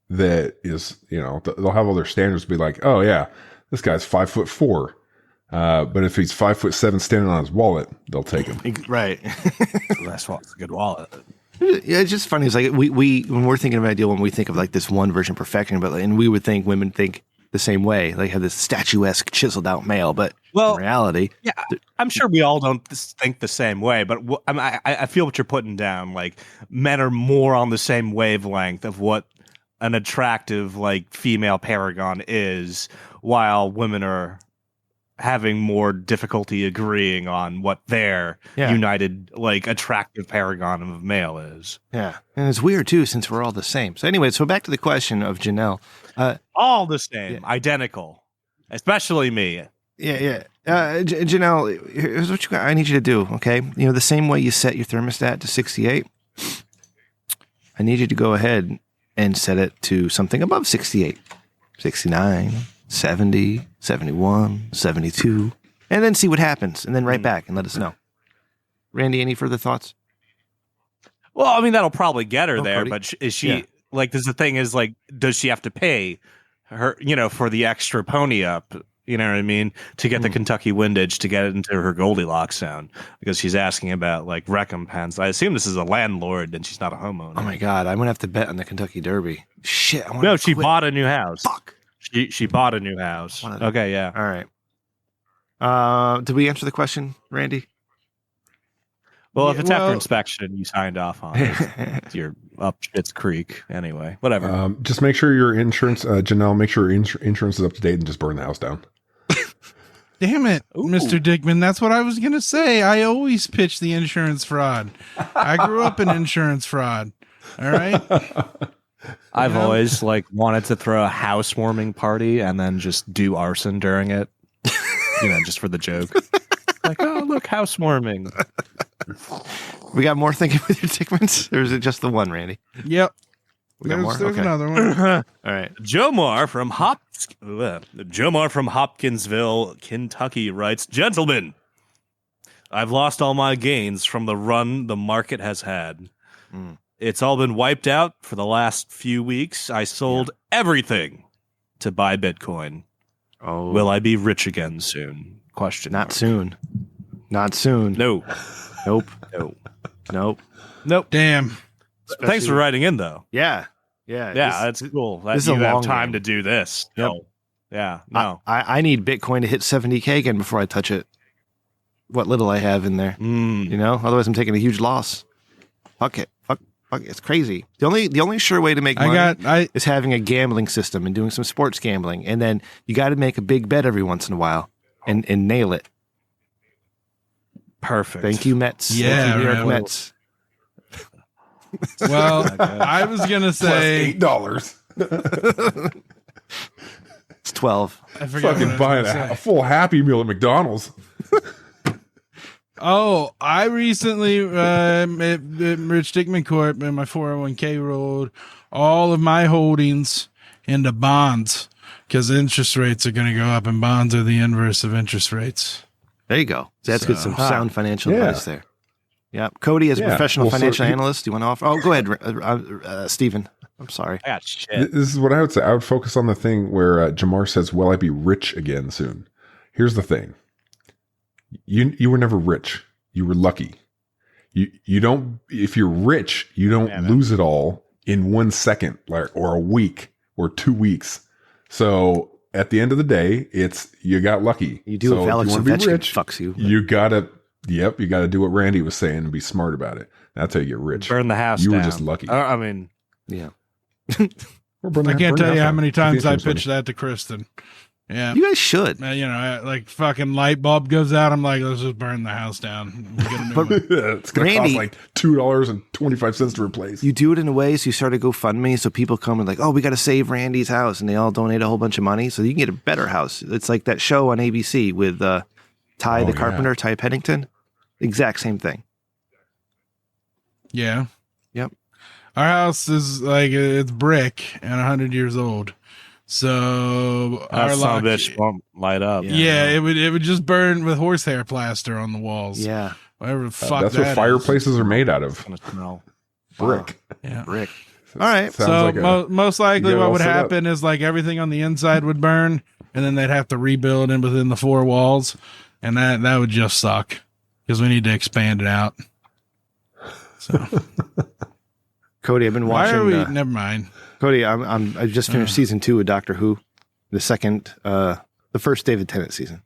that is, they'll have all their standards be like, oh yeah, this guy's 5'4", but if he's 5'7" standing on his wallet, they'll take him. Right. That's a good wallet. Yeah, it's just funny. It's like we when we're thinking of an ideal, when we think of like this one version of perfection, and we would think women think the same way, like have this statuesque, chiseled out male, but in reality, yeah, I'm sure we all don't think the same way, but I feel what you're putting down. Like men are more on the same wavelength of what an attractive like female paragon is, while women are having more difficulty agreeing on what their united like attractive paragon of male is. Yeah, and it's weird too since we're all the same. So anyway, so back to the question of Janelle. All the same, identical, especially me. Yeah. Janelle, here's what I need you to do, okay? The same way you set your thermostat to 68, I need you to go ahead and set it to something above 68, 69, 70, 71, 72, and then see what happens, and then write back and let us know. Randy, any further thoughts? Well, I mean, that'll probably get her there, Cody. but is she Yeah. like? Does the thing is like, does she have to pay her, for the extra pony up? You know what I mean? To get the Kentucky windage to get it into her Goldilocks zone, because she's asking about like recompense. I assume this is a landlord and she's not a homeowner. Oh my God, I'm gonna have to bet on the Kentucky Derby. Shit. No, she bought a new house. Fuck. She bought a new house. Okay, yeah. All right. Did we answer the question, Randy? Well, if it's after inspection, you signed off on it. You're up Schitt's Creek anyway. Whatever. Just make sure your insurance, Janelle, make sure your insurance is up to date and just burn the house down. Damn it, Ooh. Mr. Dickman. That's what I was going to say. I always pitch the insurance fraud. I grew up in insurance fraud. All right. I've always like wanted to throw a housewarming party and then just do arson during it. Just for the joke. Like, oh, look, housewarming. We got more thinking with your Dickmans? Or is it just the one, Randy? Yep. We got more? There's Okay. another one. All right. Jomar from Hopkinsville, Kentucky writes, "Gentlemen, I've lost all my gains from the run the market has had. It's all been wiped out for the last few weeks. I sold everything to buy Bitcoin. Oh, Will I be rich again soon? Question not mark. soon. Not soon. No. Nope. No. Nope. Nope. Damn. Thanks for writing in, though. Yeah. Yeah. Yeah, that's cool. That this is you a have long time game. to do this. Yep. No. Yeah. No. I need Bitcoin to hit 70K again before I touch it. What little I have in there. Otherwise I'm taking a huge loss. Fuck it. Fuck it. It's crazy. The only sure way to make money is having a gambling system and doing some sports gambling. And then you got to make a big bet every once in a while and nail it. Perfect. Thank you, Mets. Yeah, Thank you, New York right. Mets. Well, I was going to say. $8. It's 12. I forgot Fucking what I buying was gonna a say. full Happy Meal at McDonald's. Oh, I recently, Rich Dickman Corp and my 401k rolled all of my holdings into bonds because interest rates are going to go up, and bonds are the inverse of interest rates. There you go. That's good. Some sound financial Yeah. advice there. Yeah. Cody, as a Yeah. professional Well, so financial he- analyst, do you want to offer? Oh, go ahead, Stephen. I'm sorry. I got shit. This is what I would say. I would focus on the thing where Jamar says, "Will I be rich again soon?" Here's the thing: you were never rich. You were lucky. You don't. If you're rich, you don't lose it all in 1 second, or a week, or 2 weeks. So at the end of the day, it's you got lucky. You do so if Alex you want to be Ovechkin rich, fucks you. you gotta. Yep, you gotta do what Randy was saying and be smart about it. That's how you get rich. Burn the house You were down. just lucky. I mean, Yeah. Or burn I the- can't burn the tell you house how down. many Get the times I insurance money. pitched that to Kristen. Yeah. You guys should. Like fucking light bulb goes out. I'm like, let's just burn the house down. We'll get a new But- one. It's going to Randy- cost like $2.25 to replace. You do it in a way so you start a GoFundMe so people come and like, oh, we got to save Randy's house, and they all donate a whole bunch of money so you can get a better house. It's like that show on ABC with Ty the yeah. Carpenter, Ty Pennington. Exact same thing. Yeah. Yep. Our house is like, it's brick and 100 years old. So our that son lock, of a bitch won't light up. yeah, it would just burn with horsehair plaster on the walls. Yeah. Whatever the fuck That's that what is. fireplaces are made out of. Gonna smell. Brick. Yeah. Rick. All right. Sounds So like most likely you got it what all would set up. happen is like everything on the inside would burn, and then they'd have to rebuild in within the four walls, and that would just suck because we need to expand it out. So Cody, I've been why watching. are we? Never mind. Cody, I just finished season 2 of Doctor Who, the first David Tennant season.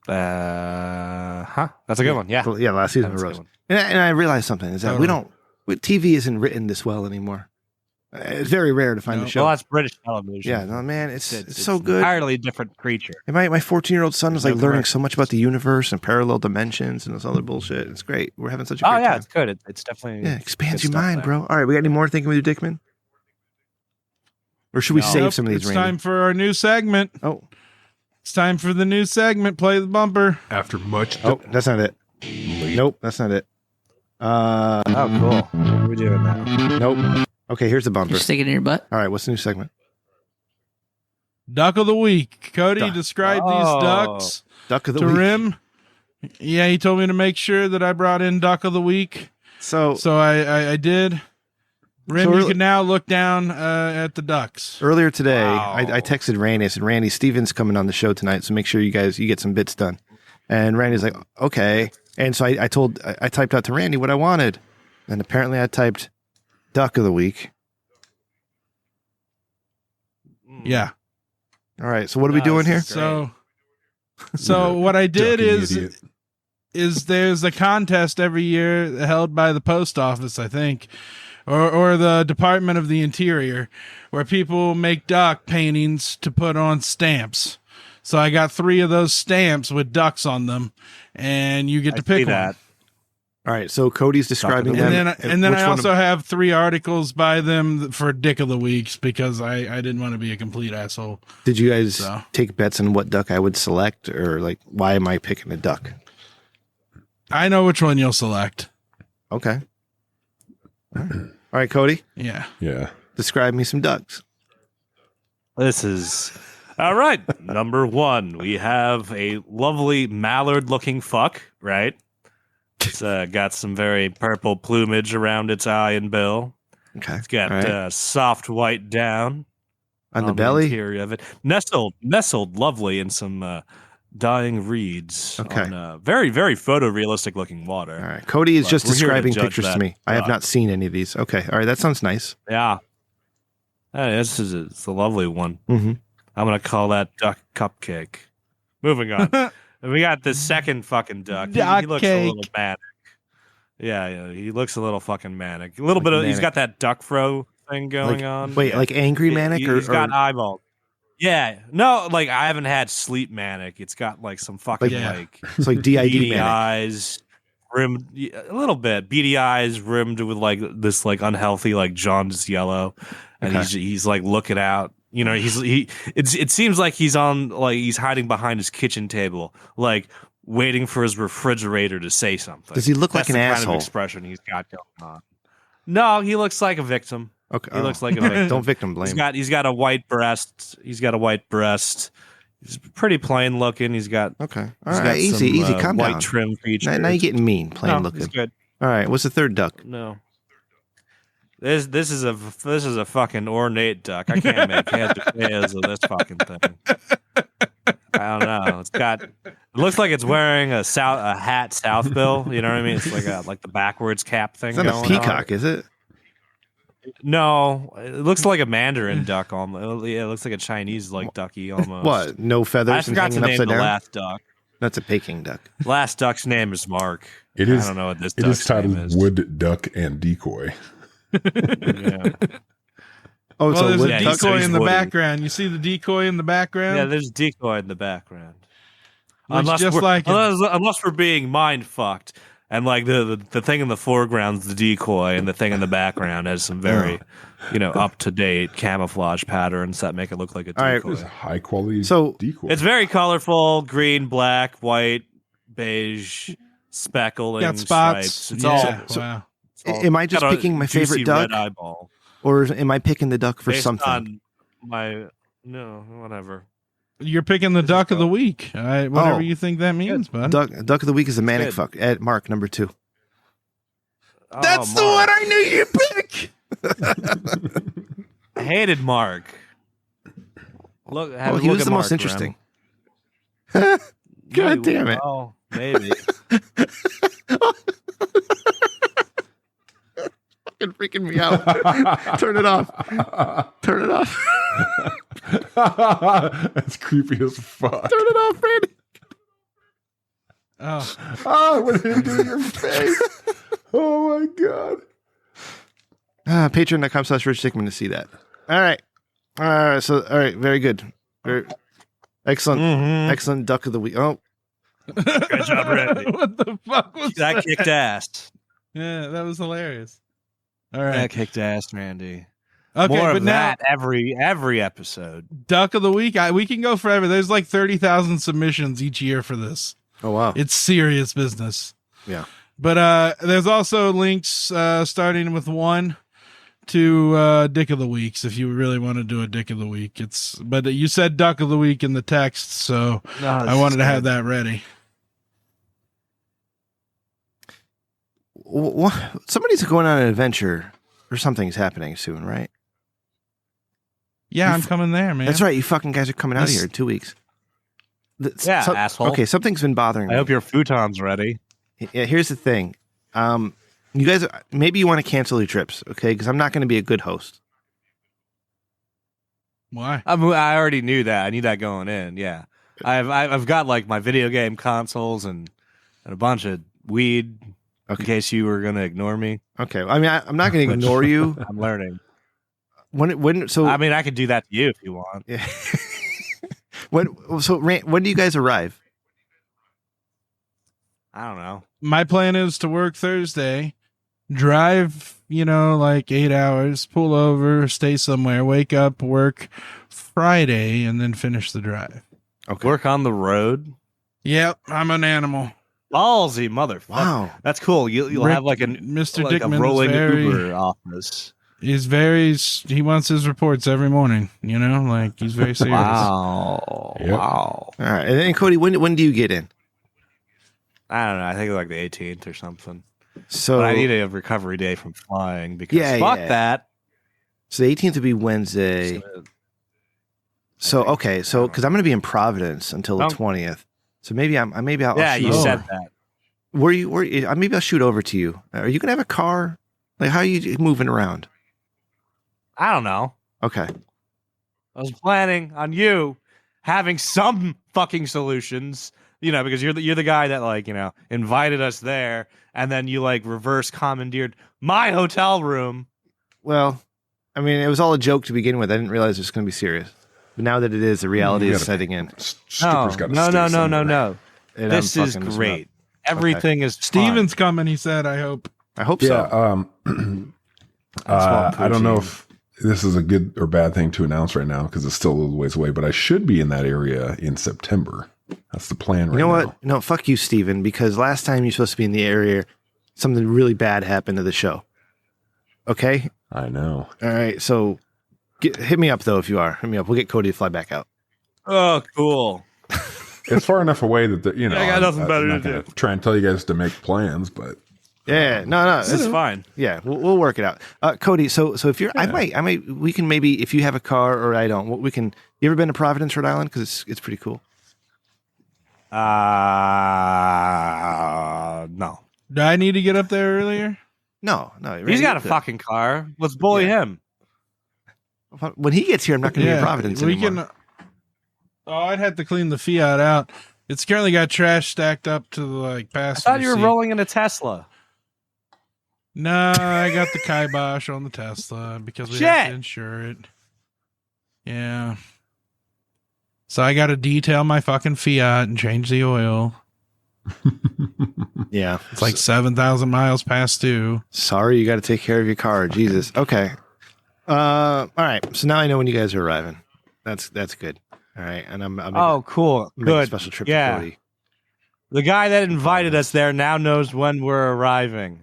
That's a good one. Yeah. Yeah, last season of That's a Rose. good one. And I realized something is that TV isn't written this well anymore. It's very rare to find No. a show. Well, that's British television. Yeah, no, man, it's so good. Entirely different creature. And my 14-year-old son was like No learning correction. so much about the universe and parallel dimensions and this other bullshit. It's great. We're having such a Oh great yeah, time. it's good. It's definitely Yeah, expands good your stuff mind, there. bro. All right, we got any more thinking with you, Dickman? Or should we No. save Nope, some of these, it's Randy? time for our new segment. Oh, It's time for the new segment. Play the bumper. After much. oh, that's not it. Nope, that's not it. Oh, cool. What are we doing now? Nope. Okay, here's the bumper. You stick it in your butt. All right, what's the new segment? Duck of the week. Cody, Duck. describe Oh. these ducks Duck of the to week. Rim. Yeah, he told me to make sure that I brought in Duck of the week. So I did. Rim, So you can now look down at the ducks. earlier today, Wow. I texted Randy. I said, Randy, Steven's coming on the show tonight, so make sure you get some bits done. And Randy's like, okay. And so I typed out to Randy what I wanted. And apparently I typed duck of the week. Yeah. All right. So what are we doing here? So what I did Ducky is there's a contest every year held by the post office, I think, or the Department of the Interior, where people make duck paintings to put on stamps. So I got 3 of those stamps with ducks on them, and you get to pick one. All right. So Cody's describing them. And then Which I one also have 3 articles by them for Dick of the Weeks because I didn't want to be a complete asshole. Did you guys take bets on what duck I would select, or like why am I picking a duck? I know which one you'll select. Okay. All right, Cody. Yeah. Yeah. Describe me some ducks. This is all right. Number 1, we have a lovely mallard-looking fuck. Right, it's got some very purple plumage around its eye and bill. Okay. It's got All right. soft white down On the belly. interior of it, nestled lovely in some dying reeds. Okay. On, very very photorealistic looking water. All right. Cody is But just we're here to describing judge pictures to that me. I have duck. not seen any of these. Okay. All right. That sounds nice. Yeah, it's a lovely one. Mm-hmm. I'm gonna call that duck cupcake. Moving on. We got the second fucking duck. He looks a little Duck manic. Yeah, he looks a little fucking manic. A little bit of. He's manic. got that duck fro thing going on. Wait, Yeah. like angry manic, He's got or eyeballs. Yeah, no, like I haven't had sleep manic. It's got like some fucking Yeah. like it's like DID beady manic. eyes, rimmed a little bit beady eyes, rimmed with like this like unhealthy like jaundiced yellow, and Okay. he's like looking out. You know, it seems like he's hiding behind his kitchen table, like waiting for his refrigerator to say something. Does he look That's like an the asshole? kind of expression he's got going on. No, he looks like a victim. Okay. He looks like a victim. Don't victim blame. He's got a white breast. He's pretty plain looking. He's got Okay. All he's right. got Easy. some, Calm white down. trim features. Now you're getting mean. Plain No, looking. he's good. All right. What's the third duck? No. This is a fucking ornate duck. I can't make heads or tails of this fucking thing. I don't know. It looks like it's wearing a hat south bill. You know what I mean? It's like the backwards cap thing. It's not a going peacock, on. is it? No, it looks like a mandarin duck. Almost. Yeah, it looks like a Chinese like ducky almost. What? No I feathers and forgot to hanging name upside the down? last duck. That's a Peking duck. Last duck's name is Mark. It I is. don't know what this It is duck's name titled is. Wood Duck and Decoy. Yeah. Oh, Well, so there's wood a Yeah, duck? decoy he's in the woody. background. You see the decoy in the background? Yeah, there's a decoy in the background. Looks just like it. Unless we're being mind fucked, and like the thing in the foreground's the decoy, and the thing in the background has some very, up to date camouflage patterns that make it look like a All right. decoy. It's a high quality So- decoy. It's very colorful: green, black, white, beige, speckling, Got spots. stripes. It's Yeah, all. wow. Am I just got a picking my favorite juicy duck, red eyeball. or am I picking the duck for Based something? on no, whatever. You're picking the duck of the week. Whatever Oh. you think that means, bud. Duck of the week is a manic Good. fuck. Mark, number 2. That's Oh, the one Mark. I knew you'd pick. I hated Mark. Look, have Well, a he look was at the most Mark, interesting. Rem. God damn it. Oh, maybe. Fucking freaking me out. Turn it off. Turn it off. That's creepy as fuck. Turn it off, Randy. Oh, What did it do to your face? Oh my god. Patreon.com/Rich Dickman to see that. All right. All right. Very good. Very excellent. Mhm. Excellent duck of the week. Oh, Good job, Randy. what the fuck was that? That kicked ass. Yeah, that was hilarious. All That right. kicked ass, Randy. Okay, More but of now that every episode. duck of the week. We can go forever. There's like 30,000 submissions each year for this. oh wow. It's serious business. Yeah. But there's also links starting with 1 to Dick of the Weeks if you really want to do a Dick of the Week. But you said Duck of the Week in the text, so I wanted to have that ready. Somebody's going on an adventure or something's happening soon, right? Yeah, I'm coming there, man. That's right. You fucking guys are coming out of here in 2 weeks. Asshole. Okay, something's been bothering me. I hope your futon's ready. Yeah, here's the thing. You guys, maybe you want to cancel your trips, okay? Because I'm not going to be a good host. Why? I already knew that. I knew that going in. Yeah, I've got like my video game consoles and a bunch of weed. Okay. In case you were gonna ignore me. Okay. I mean, I'm not going to ignore you. I'm learning. So I mean, I could do that to you if you want. Yeah. when do you guys arrive? I don't know. My plan is to work Thursday, drive, like 8 hours, pull over, stay somewhere, wake up, work Friday, and then finish the drive. Okay. Work on the road. Yep, I'm an animal. Ballsy motherfucker. Wow. That's cool. You'll Rick- have like Mr. like Dickman's a rolling very- Uber office. He wants his reports every morning, like he's very serious. Wow. Yep. Wow. All right. And then Cody, when do you get in? I don't know. I think like the 18th or something. So But I need a recovery day from flying because fuck yeah. that. So the 18th would be Wednesday. So okay, so because I'm going to be in Providence until the 20th, so maybe I'll Yeah, shoot you over. said that. Maybe I'll shoot over to you. Are you going to have a car? Like, how are you moving around? I don't know. Okay. I was planning on you having some fucking solutions, because you're the guy that like, invited us there and then you like reverse commandeered my hotel room. Well, I mean, it was all a joke to begin with. I didn't realize it was going to be serious. But now that it is, the reality is setting in. Stripper's gotta No. stay somewhere. And This I'm is fucking this great. up. Everything is fine. Steven's coming, he said, I hope. I hope Yeah. so. I don't know if this is a good or bad thing to announce right now because it's still a little ways away, but I should be in that area in September. That's the plan right now. You know what? No, fuck you, Steven, because last time you're supposed to be in the area, something really bad happened to the show. Okay? I know. All right. So hit me up, though, if you are. Hit me up. We'll get Cody to fly back out. Oh, cool. It's far enough away that, I got nothing better I'm not to gonna do. try and tell you guys to make plans, but Yeah. No. It's fine. Yeah, we'll work it out. Cody, so if you're, we can maybe, if you have a car or I don't, we can, you ever been to Providence, Rhode Island? Because it's pretty cool. No. Do I need to get up there earlier? No. He's got a fucking car. Let's bully him. When he gets here, I'm not going to be in Providence anymore. I'd have to clean the Fiat out. It's currently got trash stacked up to the I passenger thought you were seat. rolling in a Tesla. No, I got the kibosh on the Tesla because we have to insure it. Yeah. So I got to detail my fucking Fiat and change the oil. Yeah. It's like 7,000 miles past due. Sorry, you got to take care of your car. Jesus. Okay. All right. So now I know when you guys are arriving. That's good. All right. And I'm Cool. making a Good. special trip Yeah. to Cody. The guy that invited us there now knows when we're arriving.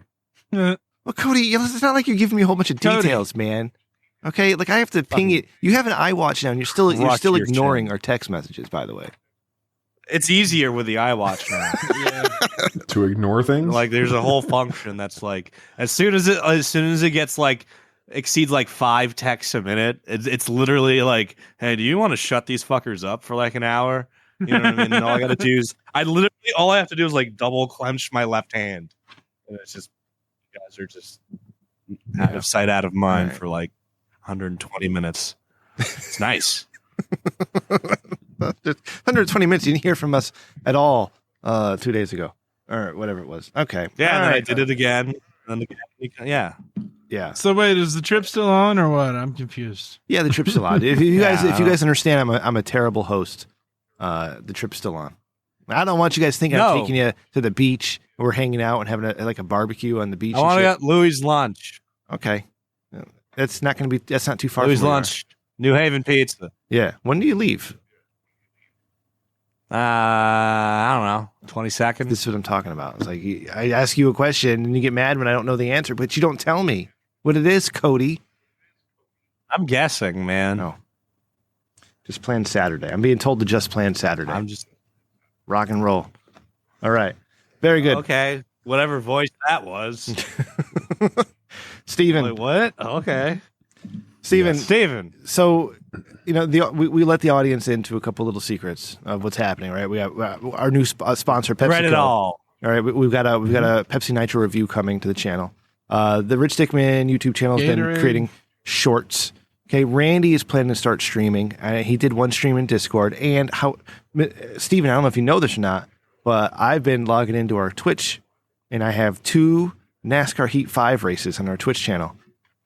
Well, Cody, it's not like you're giving me a whole bunch of Cody. details, man. Okay, like I have to ping it. You have an iWatch now, and you're still Crush your ignoring chin. our text messages. By the way, It's easier with the iWatch now. to ignore things. Like there's a whole function that's like as soon as it gets like exceeds like 5 texts a minute, it's literally like, hey, do you want to shut these fuckers up for like an hour? You know what I mean? And all I have to do is like double clench my left hand, and it's just you guys are just out of sight, out of mind for like 120 minutes. It's nice. Just 120 minutes. You didn't hear from us at all 2 days ago, or whatever it was. Okay, Yeah, All and then I right. did it again. And then yeah. Yeah, So wait, is the trip still on or what? I'm confused. yeah. The trip's still on. If you guys understand, I'm a terrible host. The trip's still on. I don't want you guys thinking I'm No. taking you to the beach. We're hanging out and having a barbecue on the beach. I and want to shit. get Louis' lunch. Okay, that's not going to be. That's not too far. Louis' from where you are. lunch. New Haven Pizza. Yeah. When do you leave? I don't know. 20 seconds. This is what I'm talking about. It's like I ask you a question and you get mad when I don't know the answer, but you don't tell me what it is, Cody. I'm guessing, man. No. Just plan Saturday. I'm being told to just plan Saturday. I'm just Rock and roll. All right. Very good. okay. whatever voice that was. Steven. Wait, what? Okay. Steven. Yes. Steven. So, we let the audience into a couple little secrets of what's happening, right? We have our new sponsor, PepsiCo. Read it all. All right, we've got a Pepsi Nitro review coming to the channel. The Rich Dickman YouTube channel has been creating shorts. Okay, Randy is planning to start streaming. He did one stream in Discord. And Steven, I don't know if you know this or not, but I've been logging into our Twitch, and I have 2 NASCAR Heat 5 races on our Twitch channel.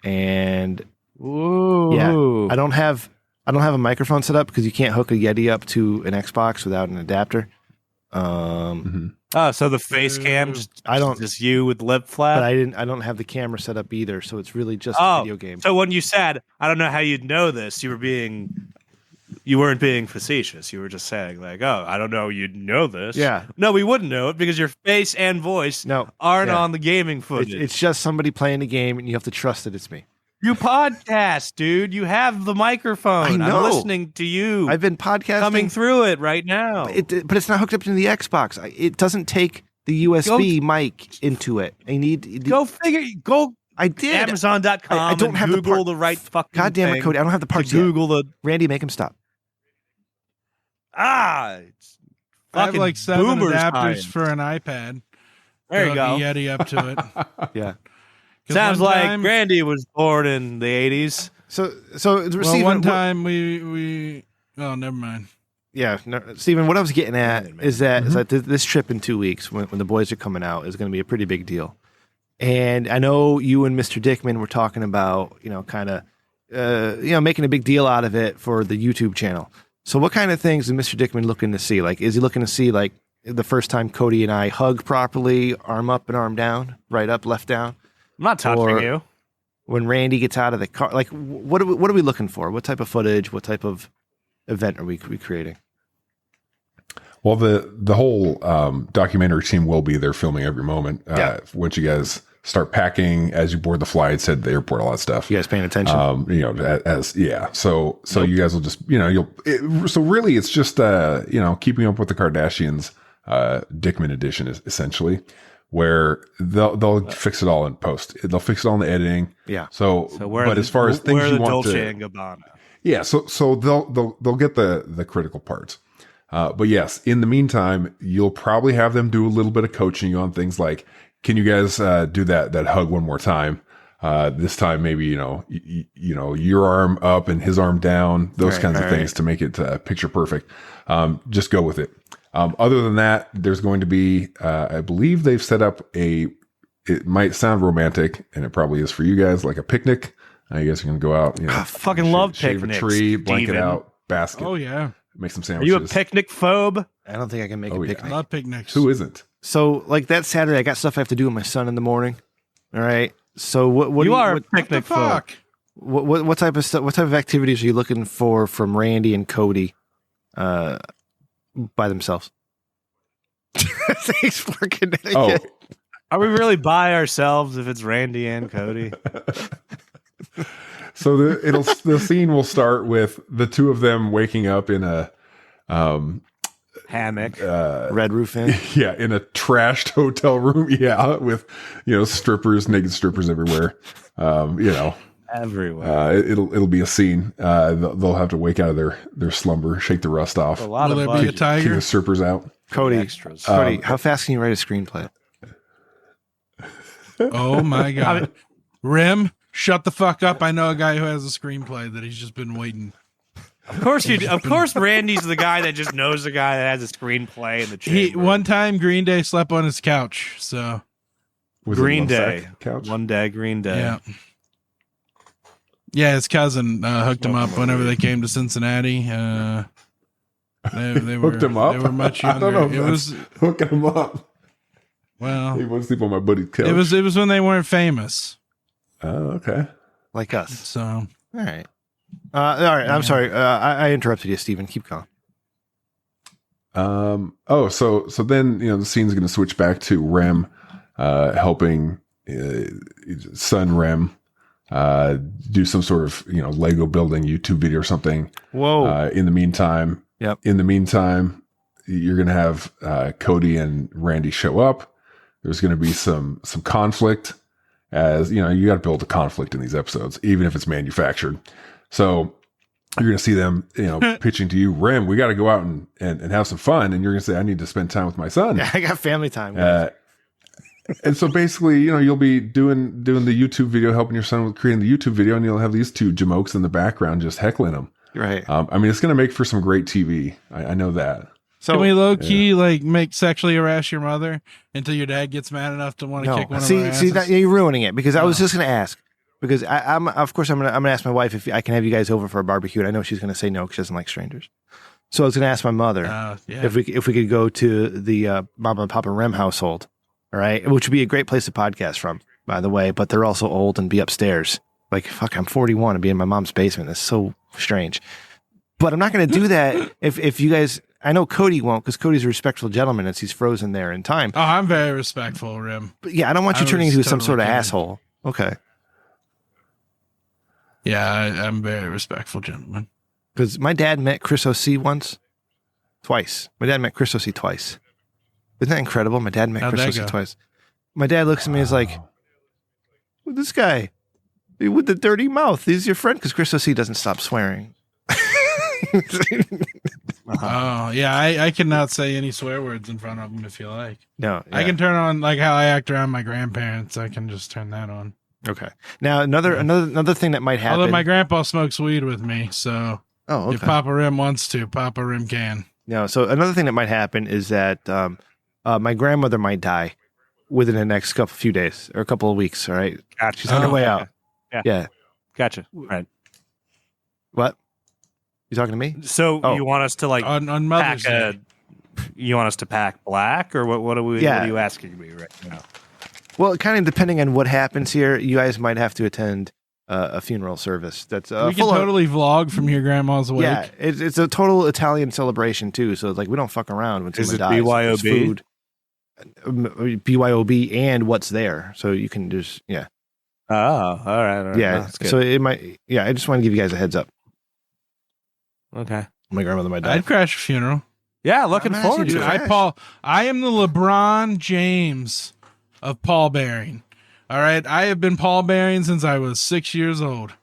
And Ooh. yeah, I don't have a microphone set up because you can't hook a Yeti up to an Xbox without an adapter. Oh, so the face cam just you with lip flap. But I don't have the camera set up either, so it's really just a video game. So when you said, I don't know how you'd know this, you weren't being facetious. You were just saying like, oh, I don't know you'd know this. Yeah. No, we wouldn't know it because your face and voice aren't on the gaming footage. It's just somebody playing the game, and you have to trust that it's me. You podcast, dude. You have the microphone. I know. I'm listening to you. I've been podcasting. Coming through it right now. But it's not hooked up to the Xbox. It doesn't take the USB mic into it. Go figure. Go. I did. Amazon.com. I don't have Google the right fucking God damn it, thing Cody. I don't have the parts to Google yet. Randy, make him stop. It's I have fucking like 7 boomer adapters science. for an iPad. There you Hook go. a Yeti up to it. Yeah. Sounds like Randy was born in the 80s. So Well, one time we oh, never mind. Yeah, no, Steven, what I was getting at is that this trip in 2 weeks, when the boys are coming out, is going to be a pretty big deal. And I know you and Mr. Dickman were talking about, making a big deal out of it for the YouTube channel. So what kind of things is Mr. Dickman looking to see? Like, is he looking to see, like, the first time Cody and I hug properly, arm up and arm down, right up, left down? I'm not touching you. When Randy gets out of the car, like, what are we looking for? What type of footage? What type of event are we creating? Well, the whole documentary team will be there filming every moment. Once you guys start packing, as you board the flights, head to the airport, all that stuff. You guys paying attention? So you guys will just, so really it's just, keeping up with the Kardashians, Dickman edition is essentially where they'll fix it all in post. They'll fix it all in the editing. Yeah. But as far as things you want Dolce to, and Gabbana. yeah. So they'll get the critical parts. But yes, in the meantime, you'll probably have them do a little bit of coaching on things like, can you guys do that hug one more time? This time, maybe, your arm up and his arm down, those kinds of things to make it picture perfect. Just go with it. Other than that, there's going to be, I believe they've set up it might sound romantic, and it probably is for you guys, like a picnic. You guys are going to go out, I fucking love shave picnics, a tree, blanket Steven. out, basket. Oh yeah. Make some Are sandwiches. you a picnic phobe? I don't think I can make a picnic. I love picnics. Who isn't? So, like, that Saturday, I got stuff I have to do with my son in the morning. All right. So what You are a What picnic the phobe. fuck? what type of stuff? What type of activities are you looking for from Randy and Cody, by themselves? Thanks for Connecticut. Oh, Are we really by ourselves if it's Randy and Cody? so the scene will start with the two of them waking up in a Hammock. Red Roof Inn. yeah, in a trashed hotel room. Yeah, with strippers, naked strippers everywhere. Everywhere. It'll be a scene. They'll have to wake out of their slumber, shake the rust off, A lot Will of there be a budget. kick tiger? the strippers out. Cody, Extras. how fast can you write a screenplay? Oh my god. Rim, shut the fuck up. I know a guy who has a screenplay that he's just been waiting. Of course, Randy's the guy that just knows the guy that has a screenplay in the chamber. One time Green Day slept on his couch, so Was it Green Love Day. Sack Couch? One day, Green Day. yeah. Yeah, his cousin hooked him up whenever they came to Cincinnati. They were Hooked him up? They were much I don't younger. know if It that's was hooking him up. well, He wants to sleep on my buddy's couch. it was when they weren't famous. Oh, okay. Like us. So All right. All right. I'm sorry. I interrupted you, Steven. Keep going. So then the scene's going to switch back to Rem helping son Rem do some sort of Lego building YouTube video or something. Whoa. In the meantime, Yep. you're going to have Cody and Randy show up. There's going to be some conflict, as you know, you got to build a conflict in these episodes, even if it's manufactured. So you're going to see them, you know, pitching to you, Rim, we got to go out and have some fun. And you're going to say, I need to spend time with my son. Yeah, I got family time. And so basically, you know, you'll be doing the YouTube video, helping your son with creating the YouTube video, and you'll have these two jamokes in the background just heckling him. Right. I mean, it's going to make for some great TV. I know that. So can we low key like make sexually harass your mother until your dad gets mad enough to want to kick one of our asses? See, that, you're ruining it, because I was just going to ask, because I'm gonna ask my wife if I can have you guys over for a barbecue. And I know she's going to say no because she doesn't like strangers. So I was going to ask my mother if we could go to the Mama and Papa Rem household. All right, which would be a great place to podcast from, by the way. But they're also old and be upstairs. Like, fuck, I'm 41 and be in my mom's basement. That's so strange. But I'm not going to do that if you guys. I know Cody won't, because Cody's a respectful gentleman as he's frozen there in time. Oh, I'm very respectful, Rim. But yeah, I don't want you turning into some sort of asshole. Okay. Yeah, I'm a very respectful gentleman. Because my dad met Chris O.C. twice. My dad met Chris O.C. twice. Isn't that incredible? My dad met Chris O.C. twice. My dad looks at me and is like, well, this guy with the dirty mouth, he's your friend, because Chris O.C. doesn't stop swearing. Oh, yeah, I cannot say any swear words in front of him if you like. No. Yeah. I can turn on, like how I act around my grandparents. I can just turn that on. Okay. Now, another thing that might happen. Although my grandpa smokes weed with me, so okay. If Papa Rim wants to, Papa Rim can. No, so another thing that might happen is that my grandmother might die within the next few days or a couple of weeks. All right, Gotcha. She's on her way out. Yeah. Gotcha. Right. What? You talking to me? So you want us to like on Mother's Day? You want us to pack black, or what are we? Yeah. What are you asking me right now? Well, kind of depending on what happens here, you guys might have to attend a funeral service. That's we can totally vlog from your grandma's wake. Yeah, it's a total Italian celebration too. So it's like we don't fuck around when someone dies. BYOB? It's food, BYOB, and what's there. So you can just Oh, all right. Yeah, that's good. so it might. Yeah, I just want to give you guys a heads up. Okay. My grandmother might die. I'd crash a funeral. Yeah, looking forward to it. I am the LeBron James of pallbearing. All right, I have been pallbearing since I was 6 years old.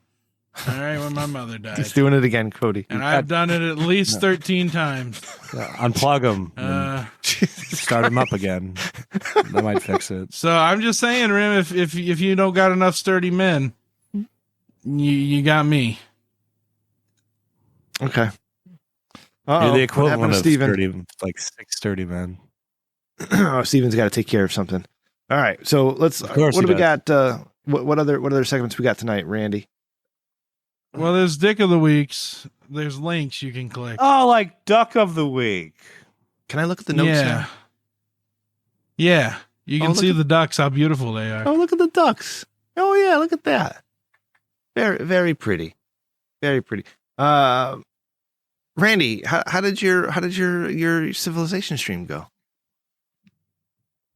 All right, when my mother died. He's doing it again, Cody. And I've done it at least 13 times. Unplug them. Start them up again. That might fix it. So I'm just saying, Rim, if you don't got enough sturdy men, you got me. Okay. You're the equivalent of Steven? sturdy, like 6 sturdy men. Oh, Steven's got to take care of something. All right, so let's. What do we got? What other segments we got tonight, Randy? Well, there's Dick of the Weeks. There's links you can click. Oh, like Duck of the Week. Can I look at the notes now? Yeah. You can see the ducks, how beautiful they are. Oh, look at the ducks. Oh yeah, look at that. Very, very pretty. Very pretty. Randy, how did your civilization stream go?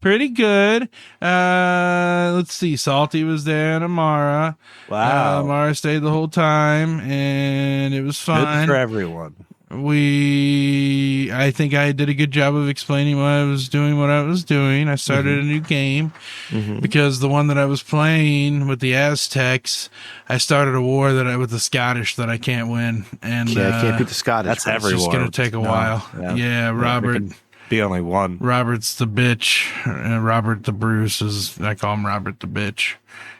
Pretty good. Let's see. Salty was there and Amara. Wow. Amara stayed the whole time and it was fun. Good for everyone. I think I did a good job of explaining what I was doing. I started a new game because the one that I was playing with the Aztecs, I started a war with the Scottish that I can't win. And I can't beat the Scottish. That's every It's just going to take a while. Yeah, Robert. Be only one. Robert's the bitch. Robert the Bruce I call him Robert the bitch.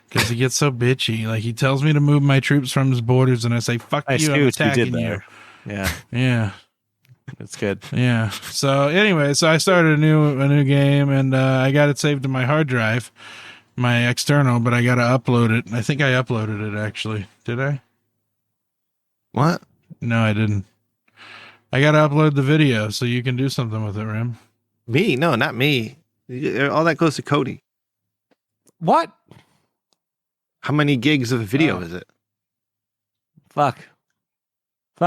Because he gets so bitchy. Like, he tells me to move my troops from his borders, and I say, fuck you, I'm attacking you. Yeah. Yeah. That's good. Yeah. So anyway, I started a new game, and I got it saved to my hard drive, my external, but I got to upload it. I think I uploaded it, actually. Did I? What? No, I didn't. I got to upload the video so you can do something with it, Rim. Me? No, not me. All that goes to Cody. What? How many gigs of video is it? Fuck.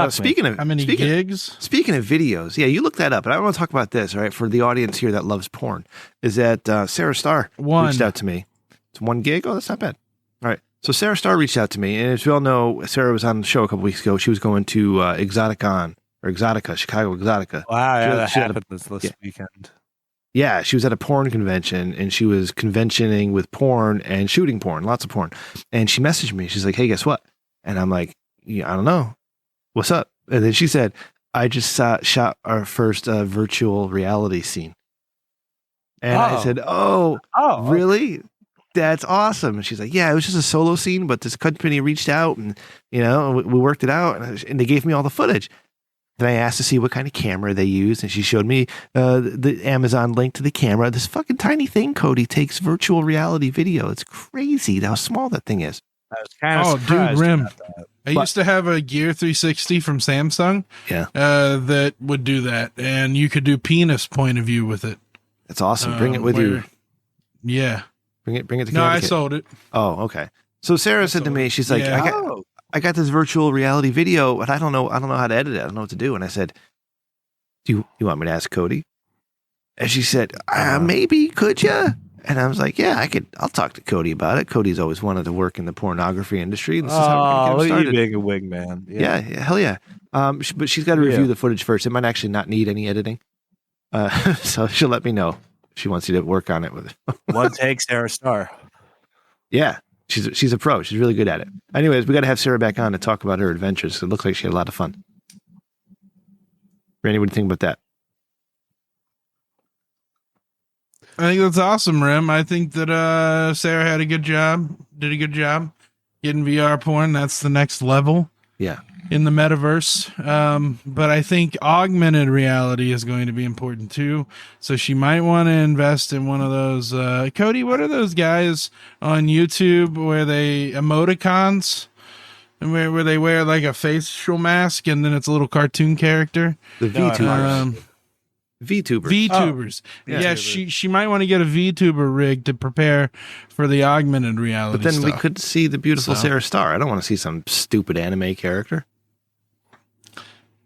Speaking of how many gigs? Speaking of videos, yeah, you look that up. And I want to talk about this, all right, for the audience here that loves porn. Is that Sarah Starr reached out to me. It's 1 gig. Oh, that's not bad. All right. So Sarah Starr reached out to me, and as we all know, Sarah was on the show a couple weeks ago. She was going to Exotica, Chicago Exotica. Wow, yeah, that happened this weekend. Yeah, she was at a porn convention and she was conventioning with porn and shooting porn, lots of porn. And she messaged me. She's like, "Hey, guess what?" And I'm like, "Yeah, I don't know. What's up?" And then she said, "I just shot our first virtual reality scene." And I said, "Oh, really? That's awesome." And she's like, "Yeah, it was just a solo scene, but this company reached out and, we worked it out and they gave me all the footage." Then I asked to see what kind of camera they use, and she showed me the Amazon link to the camera. This fucking tiny thing, Cody, takes virtual reality video. It's crazy how small that thing is. I was kind of surprised. Dude, Rim. about that. I used to have a Gear 360 from Samsung. Yeah. That would do that, and you could do penis point of view with it. That's awesome. Bring it with you. Yeah. Bring it to Connecticut. No, I sold it. Oh, okay. So Sarah said to me, she's like, I got this virtual reality video, but I don't know how to edit it. I don't know what to do. And I said, "Do you want me to ask Cody?" And she said, "Maybe, could you?" And I was like, "Yeah, I'll talk to Cody about it." Cody's always wanted to work in the pornography industry. And this is how we're going to get him started. Being a wingman. Yeah, hell yeah. But she's got to review the footage first. It might actually not need any editing. So she'll let me know if she wants you to work on it with it. One take, Sarah Star. Yeah. She's a pro. She's really good at it. Anyways, we got to have Sarah back on to talk about her adventures. It looks like she had a lot of fun. Randy, what do you think about that? I think that's awesome, Rim. I think that Sarah did a good job getting VR porn. That's the next level. Yeah. In the metaverse. But I think augmented reality is going to be important too. So she might want to invest in one of those. Cody, what are those guys on YouTube where they emoticons and where they wear like a facial mask and then it's a little cartoon character? The VTubers. VTubers. Yeah, she might want to get a VTuber rig to prepare for the augmented reality. But then we stuff. could see the beautiful Sarah Star. I don't want to see some stupid anime character.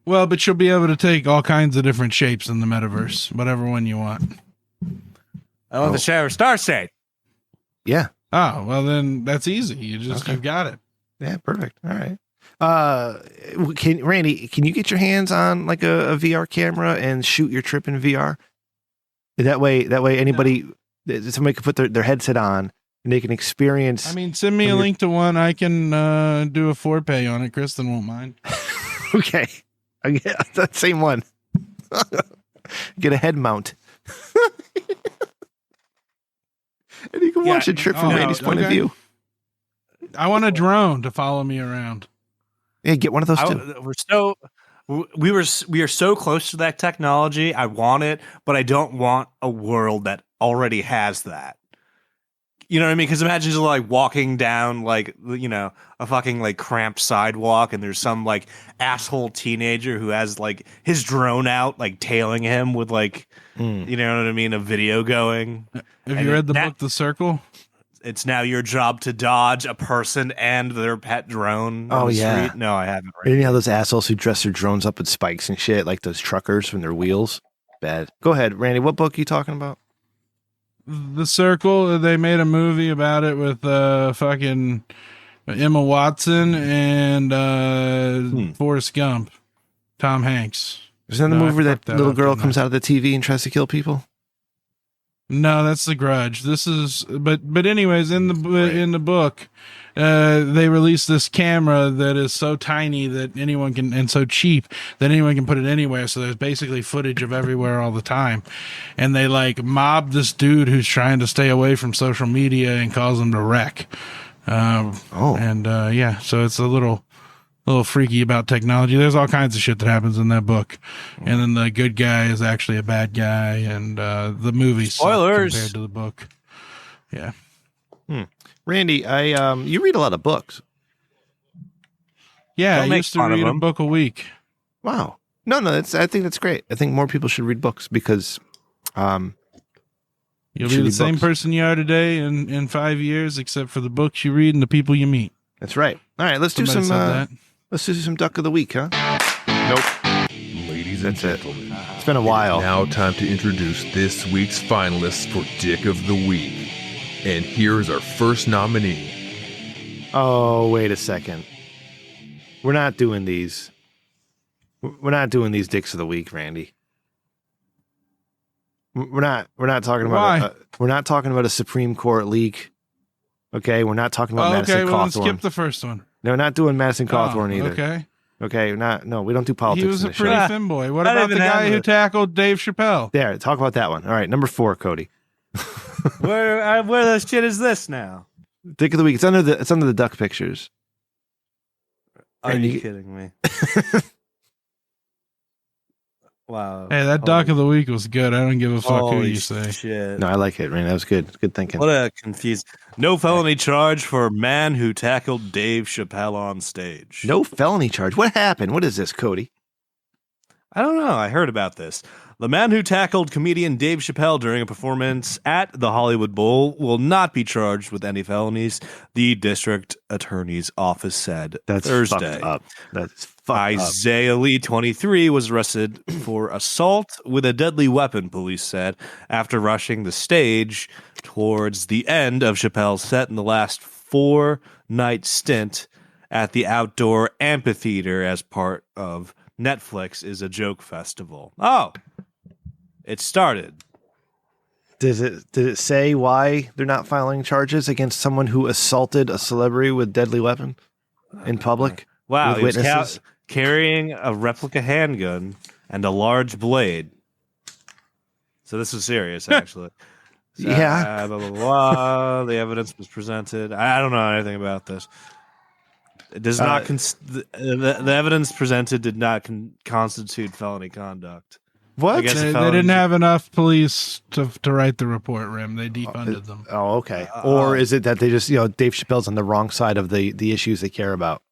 Well, but you'll be able to take all kinds of different shapes in the metaverse, whatever one you want. I want the Sarah Star shade. Yeah. Oh, well then that's easy. You've got it. Yeah, perfect. All right. Randy, can you get your hands on like a VR camera and shoot your trip in VR? That way somebody can put their headset on and they can experience. I mean, send me a link to one. I can do a forepay on it. Kristen won't mind. Okay. I get that same one. Get a head mount. And you can watch a trip from Randy's point of view. I want a drone to follow me around. Yeah, get one of those too. We are so close to that technology. I want it, but I don't want a world that already has that. You know what I mean? Because imagine just like walking down like, a fucking like cramped sidewalk and there's some like asshole teenager who has like his drone out, like tailing him with like, you know what I mean? A video going. Have you read the book, The Circle? It's now your job to dodge a person and their pet drone. Oh, yeah. Street. No, I haven't read it. You know those assholes who dress their drones up with spikes and shit, like those truckers from their wheels? Bad. Go ahead, Randy. What book are you talking about? The Circle. They made a movie about it with fucking Emma Watson and Forrest Gump. Tom Hanks. Isn't that the movie where that little girl comes out of the TV and tries to kill people? No, that's The Grudge. This is, but anyways, in the book, they released this camera that is so tiny that anyone can, and so cheap that anyone can put it anywhere. So there's basically footage of everywhere all the time, and they like mob this dude who's trying to stay away from social media and cause him to wreck. So it's a little freaky about technology. There's all kinds of shit that happens in that book, and then the good guy is actually a bad guy, and the movie spoilers compared to the book. Yeah. Randy, you read a lot of books. Yeah, I used to read a book a week. Wow. No, I think that's great. I think more people should read books because you'll be the same person you are today in 5 years, except for the books you read and the people you meet. That's right. All right, let's do some Duck of the Week, huh? Nope. Ladies and gentlemen, it's been a while. Now time to introduce this week's finalists for Dick of the Week. And here's our first nominee. Oh, wait a second. We're not doing these. We're not doing these Dicks of the Week, Randy. We're not talking Why? about. We're not talking about a Supreme Court leak. Okay, we're not talking about Madison Okay, well, then Cawthorn. skip the first one. No, we're not doing Madison Cawthorn either. Okay. Okay, no, we don't do politics. He was in a this pretty show. thin boy. What I about didn't the even guy have who it. tackled Dave Chappelle? There, talk about that one. All right, number 4, Cody. Where the shit is this now? Dick of the week. It's under the duck pictures. Are And you you- kidding me? Wow. Hey, that doc of the week was good. I don't give a fuck who Holy you say. shit. No, I like it, man. That was good. Good thinking. What a confused. No felony charge for man who tackled Dave Chappelle on stage. No felony charge. What happened? What is this, Cody? I don't know. I heard about this. The man who tackled comedian Dave Chappelle during a performance at the Hollywood Bowl will not be charged with any felonies, the district attorney's office said That's Thursday. fucked up. That's fucked up. Isaiah Lee, 23, was arrested for assault with a deadly weapon, police said, after rushing the stage towards the end of Chappelle's set in the last 4-night stint at the outdoor amphitheater as part of Netflix is a Joke Festival. Oh, it started. Did it say why they're not filing charges against someone who assaulted a celebrity with deadly weapon in public? Wow, With he was witnesses? carrying a replica handgun and a large blade. So this was serious, actually. So, Yeah. blah, blah, blah. The evidence was presented. I don't know anything about this. It does not. The evidence presented did not constitute felony conduct. What? I guess They didn't have enough police to write the report, Rim. They defunded them. Oh, okay. Or is it that they just, Dave Chappelle's on the wrong side of the issues they care about?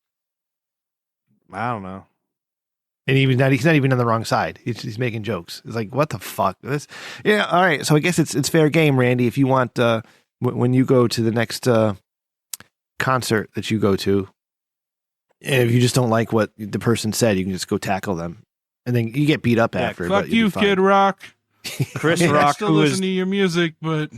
I don't know. And he's not even on the wrong side. He's making jokes. It's like, what the fuck? Yeah. All right. So I guess it's fair game, Randy. If you want, when you go to the next concert that you go to, and if you just don't like what the person said, you can just go tackle them, and then you get beat up after. Fuck but you'll you, be fine. Kid Rock. Chris I Rock, still who listen is to your music, but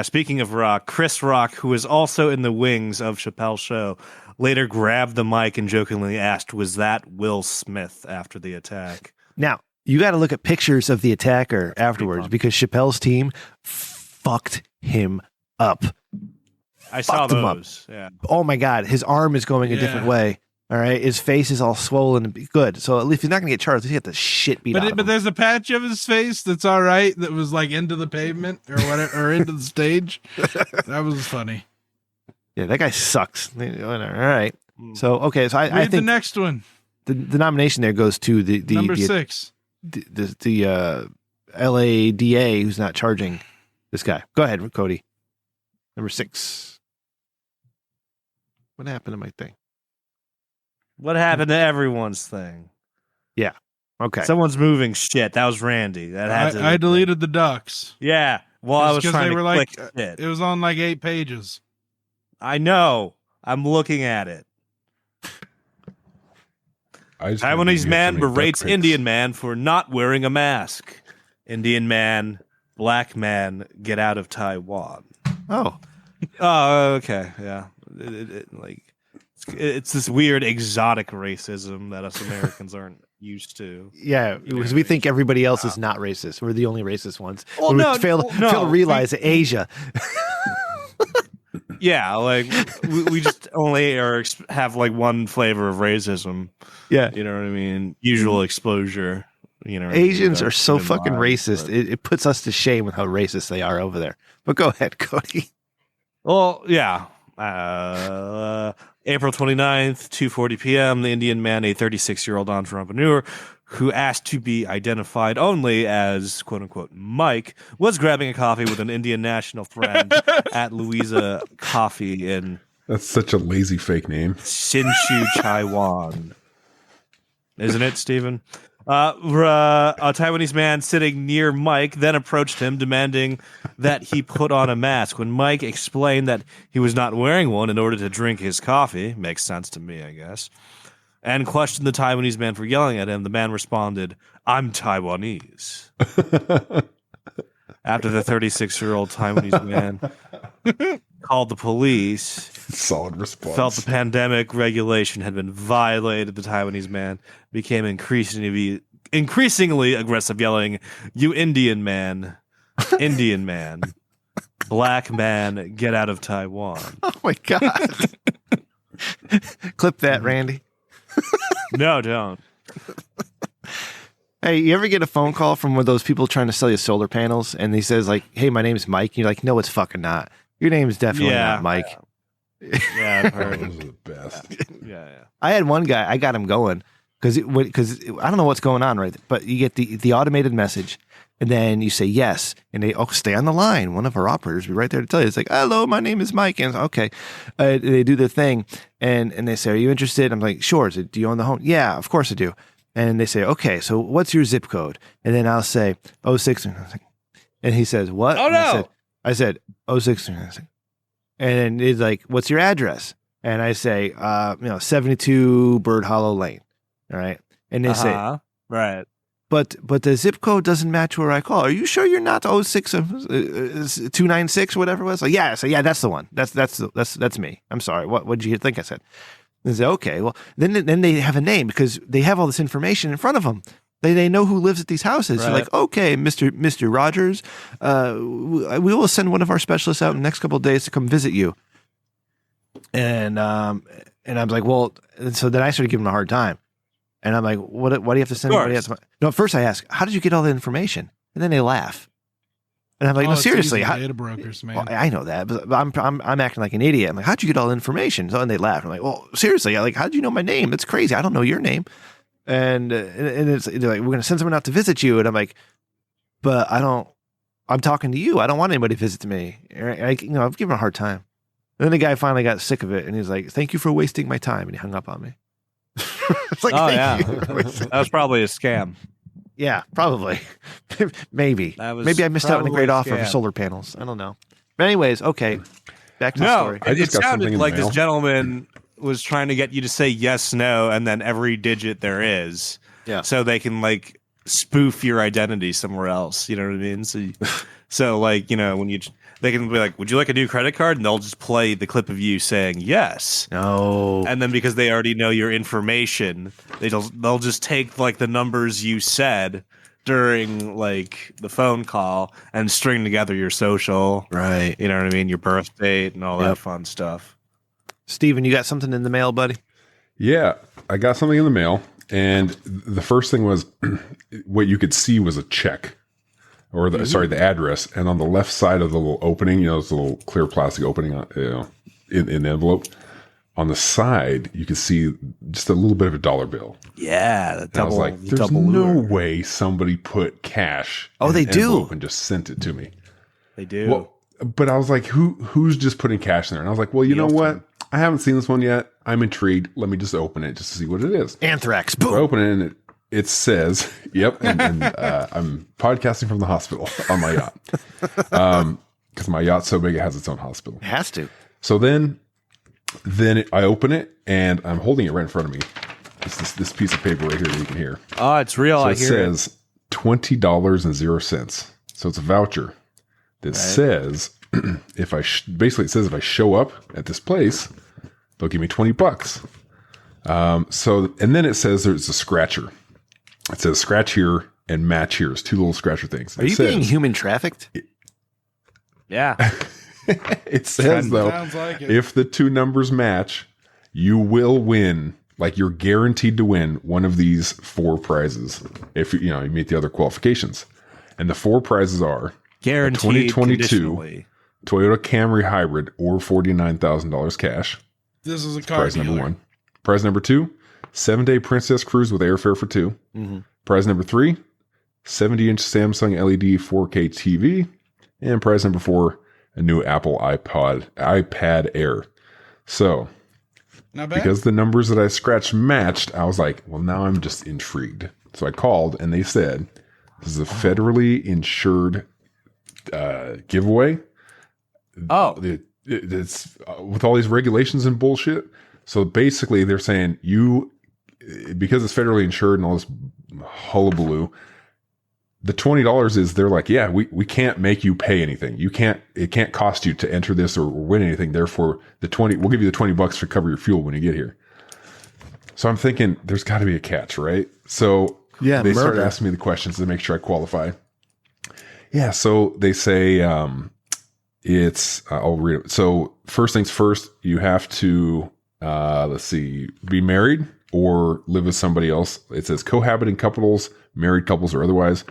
speaking of Rock, Chris Rock, who is also in the wings of Chappelle's show, later grabbed the mic and jokingly asked, "Was that Will Smith?" after the attack. Now you got to look at pictures of the attacker afterwards because Chappelle's team fucked him up. I saw Fucked him up. those. Yeah. Oh my God, his arm is going a different way. All right, his face is all swollen and good. So at least he's not going to get charged. He got the shit beat out of but him. there's a patch of his face that's all right that was like into the pavement or whatever or into the stage. That was funny. Yeah, that guy sucks. Whatever. All right. So okay, so I Read the think next one. the nomination there goes to the Number the, 6. the LADA who's not charging this guy. Go ahead, Cody. Number 6. What happened to my thing? What happened to everyone's thing? Okay. Someone's moving shit. That was Randy. That had to. I deleted the ducks. Yeah. Well, I was Because trying they to were like, click shit. it was on like 8 pages. I know. I'm looking at it. Taiwanese man berates Indian man for not wearing a mask. Indian man, black man, get out of Taiwan. Oh, Oh, okay. Yeah. It's this weird exotic racism that us Americans aren't used to. yeah, because we think everybody else is not racist. We're the only racist ones. Well, we no, fail no, to realize that Asia. Yeah, like we just only have like one flavor of racism. Yeah. You know what I mean? Usual exposure. You know, what I mean? Asians are That's so good in fucking mind, racist. but- It puts us to shame with how racist they are over there. But go ahead, Cody. Well, yeah. April 29th, 2:40 p.m., the Indian man, a 36-year-old entrepreneur who asked to be identified only as, quote-unquote, Mike, was grabbing a coffee with an Indian national friend at Louisa Coffee in That's such a lazy fake name. Hsinchu, Taiwan. Isn't it, Stephen? A Taiwanese man sitting near Mike then approached him, demanding that he put on a mask. When Mike explained that he was not wearing one in order to drink his coffee, makes sense to me, I guess, and questioned the Taiwanese man for yelling at him, the man responded, "I'm Taiwanese." After the 36-year-old Taiwanese man called the police, Solid response. felt the pandemic regulation had been violated, the Taiwanese man became increasingly aggressive, yelling, "You Indian man," Indian man, black man, get out of Taiwan. Oh my God. Clip that, Randy. No, don't. Hey, you ever get a phone call from one of those people trying to sell you solar panels and he says like, hey, my name's Mike. And you're like, no, it's fucking not. Your name's definitely not Mike. Yeah, I've heard. Those are the best. Yeah. I had one guy, I got him going because I don't know what's going on, right? But you get the automated message and then you say yes. And they, stay on the line. One of our operators will be right there to tell you. It's like, hello, my name is Mike. And it's, okay. They do their thing and they say, are you interested? I'm like, sure. Is it, do you own the home? Yeah, of course I do. And they say, okay, so what's your zip code? And then I'll say 06. And he says, what? Oh, and no. I said 06. And he's like, what's your address? And I say, 72 Bird Hollow Lane. All right. And they say, right. but the zip code doesn't match where I call. Are you sure you're not 06 296 or whatever it was? Like, yeah. So yeah, that's the one. That's me. I'm sorry. What did you think I said? They say, okay, well, then they have a name because they have all this information in front of them. They know who lives at these houses. Right. So like, okay, Mr. Rogers, we will send one of our specialists out in the next couple of days to come visit you. And I was like, well, and so then I started giving them a hard time. And I'm like, why do you have to send anybody else? No, at first I ask, how did you get all the information? And then they laugh. And I'm like, no, seriously. Data brokers, man. Well, I know that, but I'm acting like an idiot. I'm like, how'd you get all the information? So, and they laugh. I'm like, well, seriously, like, how'd you know my name? That's crazy. I don't know your name. And they're like, we're going to send someone out to visit you. And I'm like, but I'm talking to you. I don't want anybody to visit me. I've given him a hard time. And then the guy finally got sick of it. And he's like, thank you for wasting my time. And he hung up on me. It's like, that was probably a scam. Yeah, probably. Maybe I missed out on a great offer for solar panels. I don't know. But anyways, okay. Back to the story. It sounded like this gentleman was trying to get you to say yes, no, and then every digit there is. Yeah. So they can like spoof your identity somewhere else. You know what I mean? So like, when they can be like, would you like a new credit card? And they'll just play the clip of you saying yes. No. And then because they already know your information, they'll just take like the numbers you said during like the phone call and string together your social. Right. You know what I mean? Your birth date and all that fun stuff. Steven, you got something in the mail, buddy? Yeah, I got something in the mail. And the first thing was what you could see was a check. Or the address, and on the left side of the little opening, this little clear plastic opening, in the envelope, on the side you could see just a little bit of a dollar bill. Yeah, I was like, "There's no way somebody put cash." Oh, they do, and just sent it to me. They do. Well, but I was like, "Who's just putting cash in there?" And I was like, "Well, you know what? I haven't seen this one yet. I'm intrigued. Let me just open it just to see what it is." Anthrax. Boom. So I open it and it says, yep, and I'm podcasting from the hospital on my yacht. Because my yacht's so big, it has its own hospital. It has to. So then I open it, and I'm holding it right in front of me. It's this piece of paper right here that you can hear. Oh, it's real. So it says $20.00. So it's a voucher that says, basically it says if I show up at this place, they'll give me $20. And then it says there's a scratcher. It says scratch here and match here. It's two little scratcher things. Are you being human trafficked? Yeah. It says, though, like if the two numbers match, you will win. Like, you're guaranteed to win one of these 4 prizes if you meet the other qualifications. And the 4 prizes are guaranteed 2022 Toyota Camry Hybrid or $49,000 cash. This is a car prize dealer. number 1. Prize number 2, 7-day Princess Cruise with airfare for 2. Mm-hmm. Prize number 3, 70-inch Samsung LED 4K TV. And prize number 4, a new Apple iPad Air. So, not bad. Because the numbers that I scratched matched, I was like, well, now I'm just intrigued. So I called, and they said, this is a federally insured giveaway. Oh. It's with all these regulations and bullshit. So basically, they're saying because it's federally insured and all this hullabaloo, the $20 is, they're like, yeah, we can't make you pay anything. It can't cost you to enter this or win anything. Therefore, we'll give you the $20 to cover your fuel when you get here. So I'm thinking there's got to be a catch, right? So they started asking me the questions to make sure I qualify. Yeah, so they say it's I'll read it. So first things first, you have to let's see, be married or live with somebody else. It says cohabiting couples, married couples or otherwise,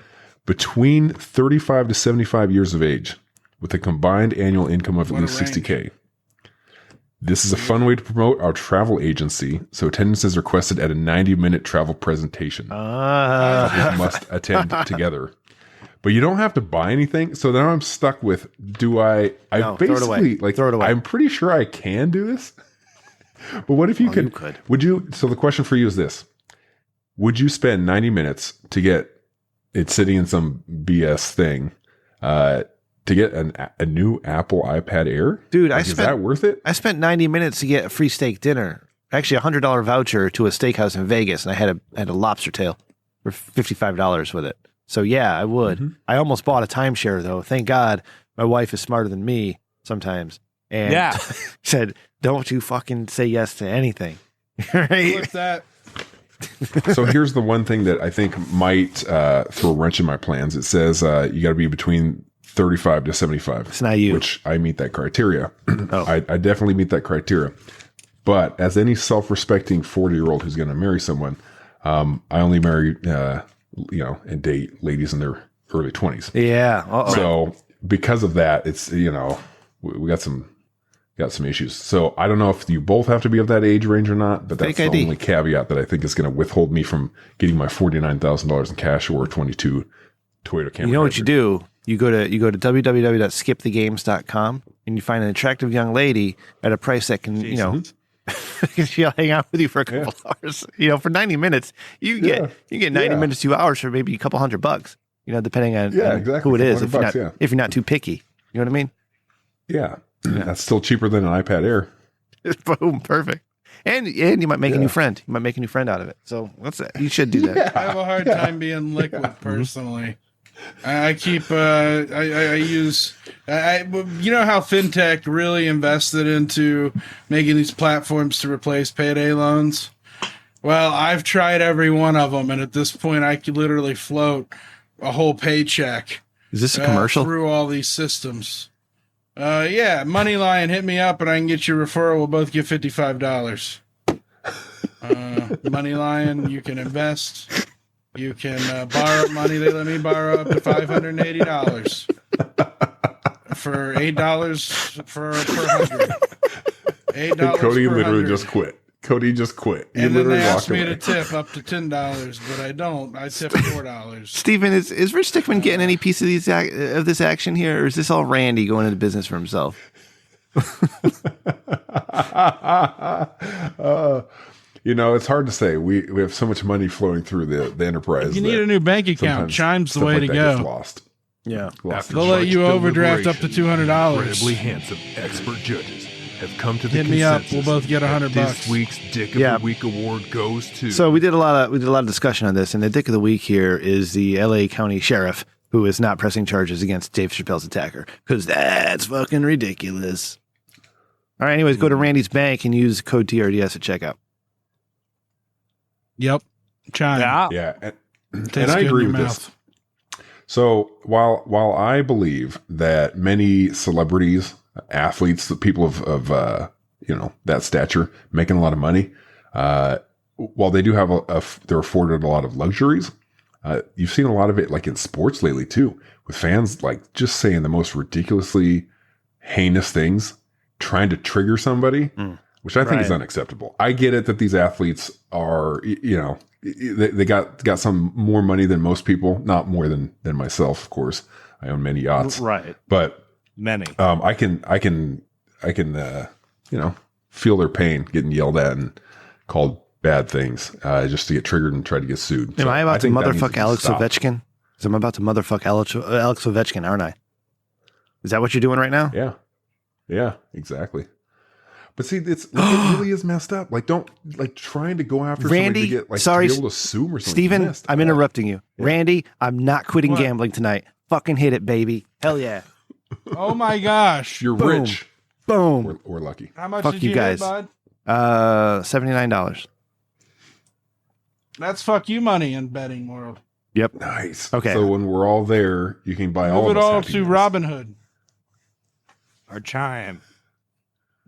between 35 to 75 years of age with a combined annual income of at least 60K. This is a fun way to promote our travel agency. So attendance is requested at a 90-minute travel presentation. Couples must attend together. But you don't have to buy anything. So now I'm stuck with, No, basically, throw it away. I'm pretty sure I can do this. But what if you could? You could. Would you? So the question for you is this: would you spend 90 minutes to get it sitting in some BS thing to get a new Apple iPad Air? Dude, is that worth it? I spent 90 minutes to get a free steak dinner. Actually, $100 voucher to a steakhouse in Vegas, and I had a lobster tail for $55 with it. So yeah, I would. Mm-hmm. I almost bought a timeshare though. Thank God my wife is smarter than me sometimes. And said, don't you fucking say yes to anything. Right? Flip that. So here's the one thing that I think might throw a wrench in my plans. It says you got to be between 35 to 75. It's not you. Which I meet that criteria. Oh. I definitely meet that criteria. But as any self-respecting 40-year-old who's going to marry someone, I only marry, and date ladies in their early 20s. Yeah. Uh-oh. So because of that, it's, we got some issues. So I don't know if you both have to be of that age range or not, but that's Fake the ID. only caveat that I think is going to withhold me from getting my $49,000 in cash or 22 Toyota Camry. You know what you do? You go to www.skipthegames.com and you find an attractive young lady at a price that can, she'll hang out with you for a couple hours. For 90 minutes, you get 90 minutes, 2 hours for maybe a couple $100, depending on exactly. who it is. $100, If you're not too picky, you know what I mean? Yeah. That's still cheaper than an iPad Air. Boom, perfect. And you might make a new friend. You might make a new friend out of it. So you should do that. I have a hard time being liquid personally. I keep I use you know how fintech really invested into making these platforms to replace payday loans. Well, I've tried every one of them, and at this point, I could literally float a whole paycheck. Is this a commercial? Through all these systems. Yeah, Moneyline, hit me up and I can get you a referral. We'll both get $55. Moneyline, you can invest. You can borrow money. They let me borrow up to $580 for $8 per 100. $8 Cody per literally 100. just quit. Cody just quit. He And then literally they asked walked me away. to tip up to $10, but I don't. I tip $4. Steven, is Rich Stickman getting any piece of this action here, or is this all Randy going into business for himself? It's hard to say. We have so much money flowing through the enterprise. If you need a new bank account, sometimes Chime's the stuff way like to that go. gets lost. Yeah. Lost. They'll let you overdraft up to $200. Incredibly handsome expert judges have come to the Hit me up. consensus We'll both get that $100. This week's Dick of Yeah. the Week award goes to. So we did a lot of discussion on this, and the dick of the week here is the LA County Sheriff, who is not pressing charges against Dave Chappelle's attacker, because that's fucking ridiculous. All right, anyways, go to Randy's bank and use code TRDS at checkout. Yep. Chime. Yeah, and Tastes I good in agree your with mouth. this. So while I believe that many celebrities, athletes, the people of that stature, making a lot of money, while they do have they're afforded a lot of luxuries, you've seen a lot of it like in sports lately too, with fans like just saying the most ridiculously heinous things, trying to trigger somebody, which I think is unacceptable. I get it that these athletes are, they got some more money than most people, not more than myself, of course. I own many yachts, Right. but Many. I can feel their pain getting yelled at and called bad things just to get triggered and try to get sued. Am So I about to think that needs motherfuck be Alex stopped. Ovechkin? Because I'm about to motherfuck Alex Ovechkin, aren't I? Is that what you're doing right now? Yeah, exactly. But see, it really is messed up. Like, don't trying to go after Randy, somebody to get sorry, to be able to sue or something. Steven, Messed I'm up. interrupting you. Yeah. Randy, I'm not quitting What? gambling tonight. Fucking hit it, baby. Hell yeah. Oh my gosh. You're Boom. rich Boom. or lucky. How much Fuck did you you guys. hit, bud? $79. That's fuck you money in betting world. Yep. Nice. Okay. So when we're all there, you can buy all Move of it us all Happy to Meals. Robinhood Or Chime.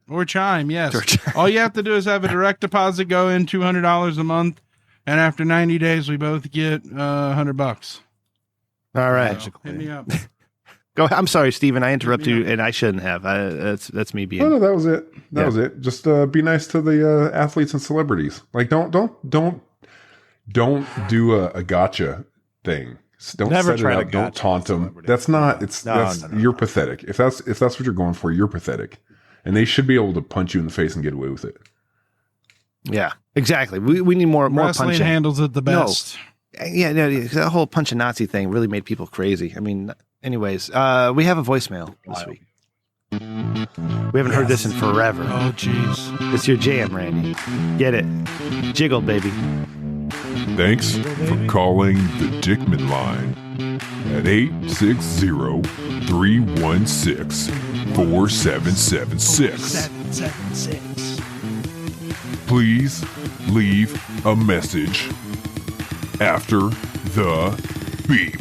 or Chime. Yes. Or Chime. All you have to do is have a direct deposit go in $200 a month, and after 90 days, we both get $100. All right. So, hit me up. Go. I'm sorry, Steven. I interrupted me you, up. and I shouldn't have. That's me being. Oh no, that was it. That Yeah. was it. Just be nice to the athletes and celebrities. Like don't do a gotcha thing. Don't Never set try it to up. Don't gotcha taunt a them. celebrity. That's not. No, You're pathetic. If that's what you're going for, you're pathetic. And they should be able to punch you in the face and get away with it. Yeah, exactly. We need more Wrestling punching. handles it the No. best. Yeah, no, that whole punch and Nazi thing really made people crazy. I mean, anyways, we have a voicemail this week. We haven't heard this in forever. Oh, jeez. It's your jam, Randy. Get it? Jiggle, baby. Thanks for calling the Dickman line at 860-316-4776. Please leave a message after the beep.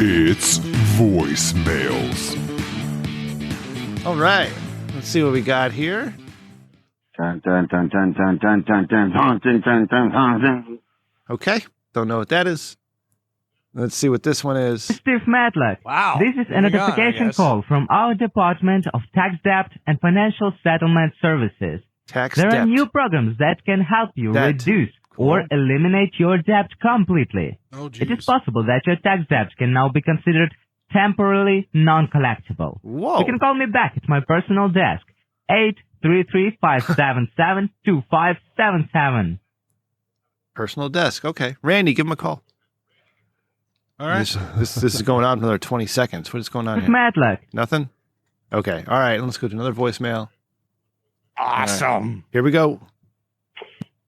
It's voicemails. All right. Let's see what we got here. Okay. Don't know what that is. Let's see what this one is. Steve Matlock. Wow. This is a Moving on, I notification guess. call from our Department of Tax Debt and Financial Settlement Services. Tax There debt. are new programs that can help you Debt. reduce or eliminate your debt completely. Oh, It is jeez. possible that your tax debt can now be considered temporarily non-collectible. Whoa. You can call me back at my personal desk, 833-577-2577. Personal desk. Okay. Randy, give him a call. All right. This is going on for another 20 seconds. What is going on Steve here? Matlock. Nothing? Okay. All right. Let's go to another voicemail. Awesome. Here we go.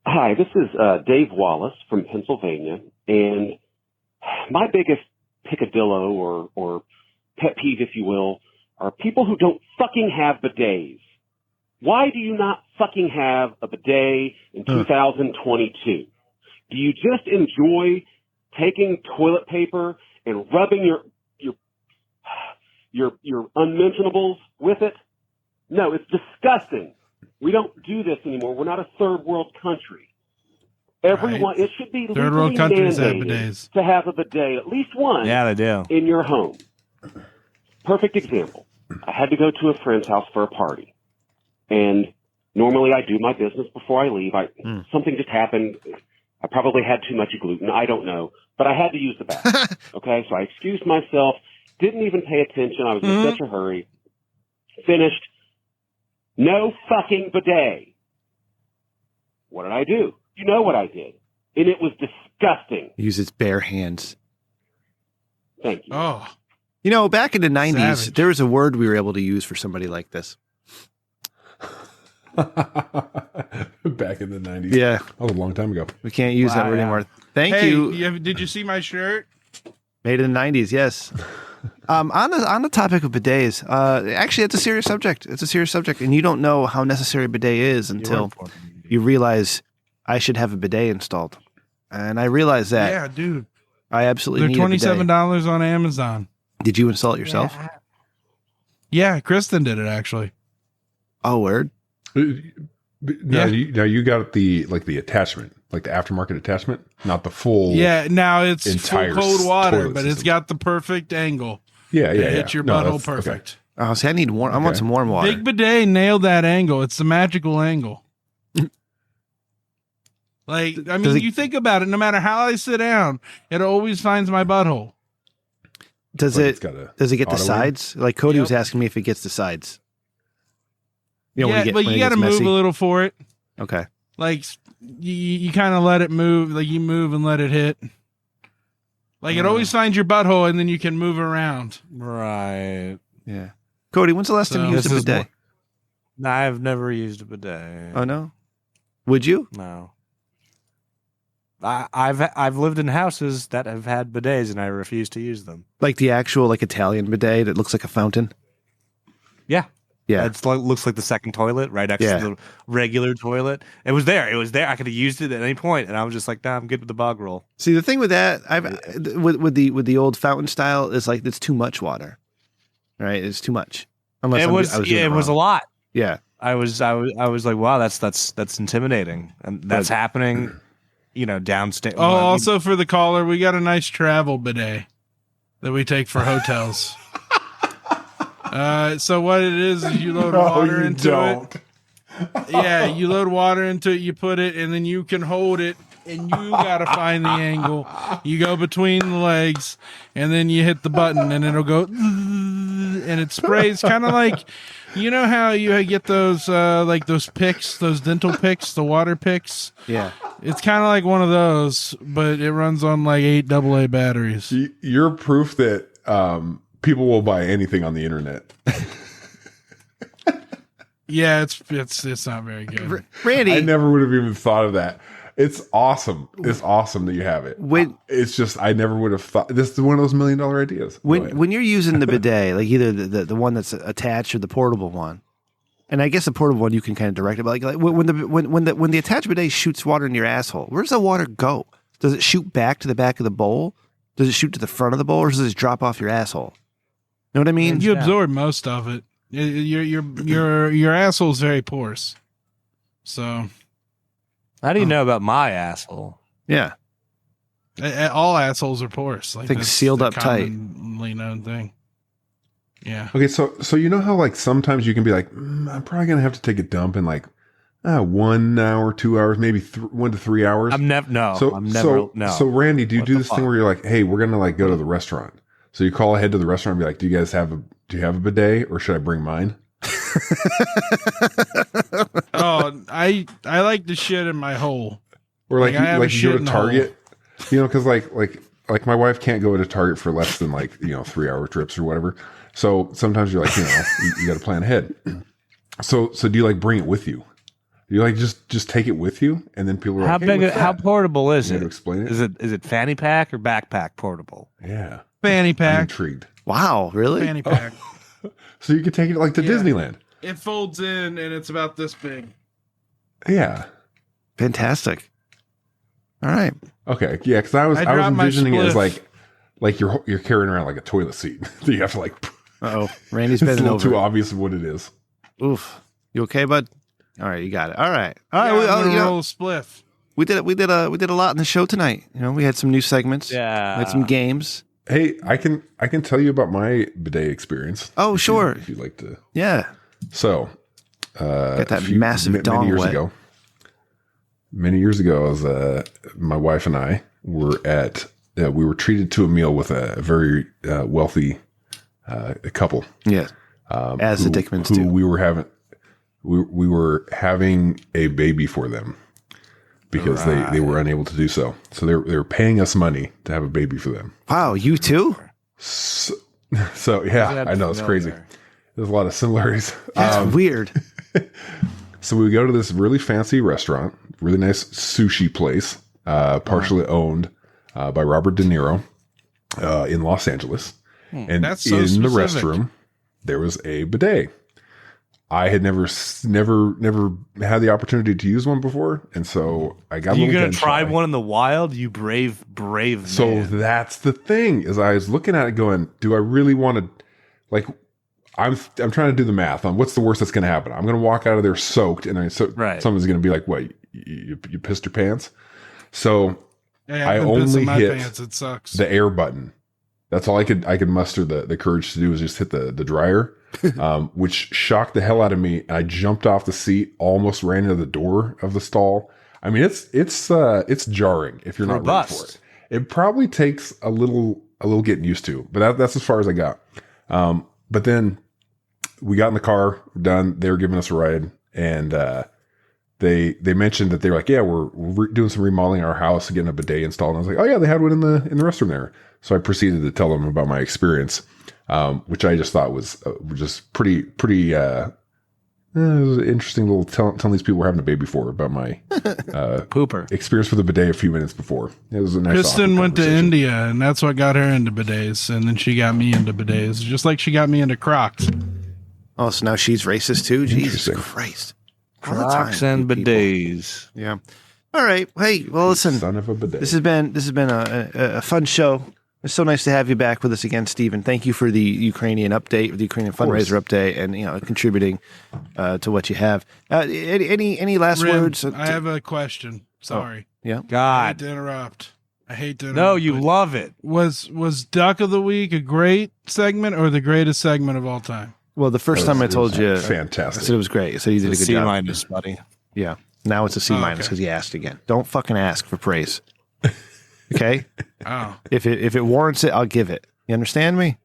Hi, this is Dave Wallace from Pennsylvania, and my biggest picadillo or pet peeve, if you will, are people who don't fucking have bidets. Why do you not fucking have a bidet in 2022? Do you just enjoy taking toilet paper and rubbing your unmentionables with it? No, it's disgusting. We don't do this anymore. We're not a third world country. Everyone, it should be Third world legally countries have mandated bidets. to have a bidet, at least one, Yeah, they do. in your home. Perfect example. I had to go to a friend's house for a party, and normally I do my business before I leave. Something just happened. I probably had too much gluten. I don't know, but I had to use the bathroom. Okay, so I excused myself. Didn't even pay attention. I was in such a hurry. Finished. No fucking bidet. What did I do? You know what I did. And it was disgusting. Use its bare hands. Thank you. Oh, You know, back in the 90s, Savage. there was a word we were able to use for somebody like this. Back in the 90s. Yeah. That was a long time ago. We can't use that Wow, word yeah. anymore. Thank hey, you. did you see my shirt? Made in the 90s, yes. On the topic of bidets, actually, it's a serious subject. It's a serious subject, and you don't know how necessary a bidet is until you realize I should have a bidet installed. And I realized that Yeah, dude. I absolutely They're need a bidet. $27 on Amazon. Did you install it yourself? Yeah, Kristen did it actually. Oh, word. Now, you got the attachment, like the aftermarket attachment, not the full. Yeah, now it's full entire cold water, toilet but it's system. got the perfect angle. yeah, It yeah. hits your No, butthole that's- okay. perfect. Oh, see, I need warm. I want Okay. some warm water. Big Bidet nailed that angle. It's the magical angle. Like, I Does mean, it- you think about it, no matter how I sit down, it always finds my butthole. Does Like it? it's got a Does it get the auto aim? sides? Like Cody was Yep. asking me if it gets the sides. You know, yeah, but when you it got to gets move messy. a little for it. Okay. Like, you kind of let it move. Like, you move and let it hit. Like, it always finds your butthole, and then you can move around. Right. Yeah. Cody, when's the last time So- you used a This is bidet? No, I've never used a bidet. Oh no. Would you? No. I've lived in houses that have had bidets and I refuse to use them. Like the actual Italian bidet that looks like a fountain? Yeah. Yeah. It looks like the second toilet right next to the regular toilet. It was there. I could have used it at any point, and I was just like, nah, I'm good with the bog roll. See, the thing with that, with the old fountain style is like it's too much water, right? It's too much. Unless it was a lot. Yeah, I was like, wow, that's intimidating, and that's happening, downstairs. Oh, also for the caller, we got a nice travel bidet that we take for hotels. So what it is you load water into it. Yeah, you load water into it, you put it, and then you can hold it, and you gotta find the angle. You go between the legs, and then you hit the button, and it'll go, and it sprays kind of like, you know how you get those like those picks, those dental picks, the water picks. yeah. It's kind of like one of those, but it runs on like 8 AA batteries. You're proof that people will buy anything on the internet. Yeah, it's not very good. Randy, I never would have even thought of that. It's awesome. It's awesome that you have it. It's just I never would have thought. This is one of those $1 million ideas. when you're using the bidet, like either the one that's attached or the portable one, and I guess the portable one you can kind of direct it. But like when the attached bidet shoots water in your asshole, where does the water go? Does it shoot back to the back of the bowl? Does it shoot to the front of the bowl, or does it just drop off your asshole? You know what I mean? You absorb most of it. Your asshole's very porous. So, How do you know about my asshole? Yeah. All assholes are porous. Like Things sealed up tight. Commonly known thing. Yeah. Okay, so you know how like sometimes you can be like, I'm probably gonna have to take a dump in like 1 hour, 2 hours, maybe 1 to 3 hours. I'm never. No. So Randy, do you What do the this thing fuck? where you're like, hey, we're gonna like go to the restaurant? So you call ahead to the restaurant and be like, do you guys have a bidet, or should I bring mine? Oh, I like the shit in my hole. Or like Like, I have a you go shit to in the Target, because like my wife can't go to Target for less than 3-hour trips or whatever. So sometimes you're like, you got to plan ahead. So do you like bring it with you? Do you like just take it with you, and then people are How like, hey, big? what's How that? portable is You it? had to explain it. Is it fanny pack or backpack portable? Yeah, Fanny I'm pack. intrigued. Wow, really? Fanny pack. So you could take it like to Yeah. Disneyland. It folds in and it's about this big. Yeah. Fantastic. All right. Okay. Yeah, because I was dropped my envisioning it as spliff. like you're carrying around like a toilet seat. that you have to like. Uh-oh. Randy's It's a bending little over. too obvious of what it is. Oof. You okay, bud? All right, you got it. All right. All right. Yeah, we, I'm gonna you know, roll a spliff. we did a lot in the show tonight. We had some new segments. Yeah. We had some games. Hey, I can tell you about my bidet experience. Oh, if sure. if you'd like to. Yeah. So, Got that massive dong many years wet. ago. Many years ago, my wife and I were we were treated to a meal with a very wealthy couple. Yeah. As the Dickmans do. We were having a baby for them because they were unable to do so. So they were paying us money to have a baby for them. Wow, you too? So yeah, I know it's crazy. There's a lot of similarities. That's weird. So we go to this really fancy restaurant, really nice sushi place, partially owned by Robert De Niro in Los Angeles. And That's so in the specific. restroom, there was a bidet. I had never had the opportunity to use one before, and so I got. You're gonna try one in the wild, you brave man. So that's the thing, is I was looking at it going, do I really want to, like, I'm trying to do the math on what's the worst that's going to happen. I'm going to walk out of there soaked, and Right. someone's going to be like, what, you pissed your pants? So Hey, I I've been pissing only my hit pants. It sucks. the air button. That's all I could muster the courage to do, is just hit the dryer, which shocked the hell out of me. I jumped off the seat, almost ran into the door of the stall. I mean, it's jarring if you're not ready for it. It probably takes a little getting used to, but that's as far as I got. But then we got in the car, done. They were giving us a ride, and they mentioned that they were like, yeah, we're doing some remodeling in our house, getting a bidet installed. And I was like, oh yeah, they had one in the restroom there. So I proceeded to tell them about my experience, which I just thought was just pretty. It was an interesting little telling these people we're having a baby for about my pooper experience with the bidet a few minutes before. It was a nice. Kristen awkward went to conversation. India, and that's what got her into bidets. And then she got me into bidets, just like she got me into Crocs. Oh, so now she's racist too? Jesus Interesting. Christ. All the time, Crocs and you people. bidets. Yeah. All right. Hey, well, listen. Son of a bidet. This has been a fun show. It's so nice to have you back with us again, Stephen. Thank you for the Ukrainian update, the Ukrainian fundraiser update, and contributing to what you have. Any last Rim, words? I have a question. Sorry. Yeah. I hate God. to interrupt. No, you but love it. Was Duck of the Week a great segment or the greatest segment of all time? Well, the first time I told you, I fantastic. said it was great. I said you did a good job. C-, buddy. Yeah. Now it's a C- okay. because you asked again. Don't fucking ask for praise. Okay. Oh, If it warrants it, I'll give it. You understand me?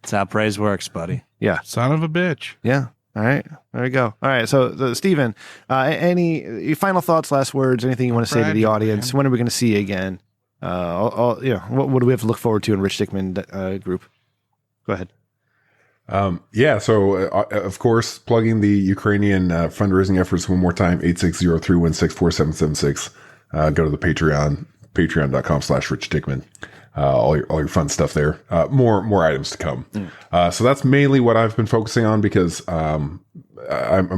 That's how praise works, buddy. Yeah. son of a bitch. Yeah. All right. There we go. All right. So, Stephen, any final thoughts, last words, anything you want to say to the Fragile, audience? man. When are we going to see you again? What do we have to look forward to in Rich Dickman group? Go ahead. So of course, plugging the Ukrainian fundraising efforts one more time, 860-316-4776. Go to the Patreon, patreon.com/Rich Dickman. All your fun stuff there. More items to come. So that's mainly what I've been focusing on because I'm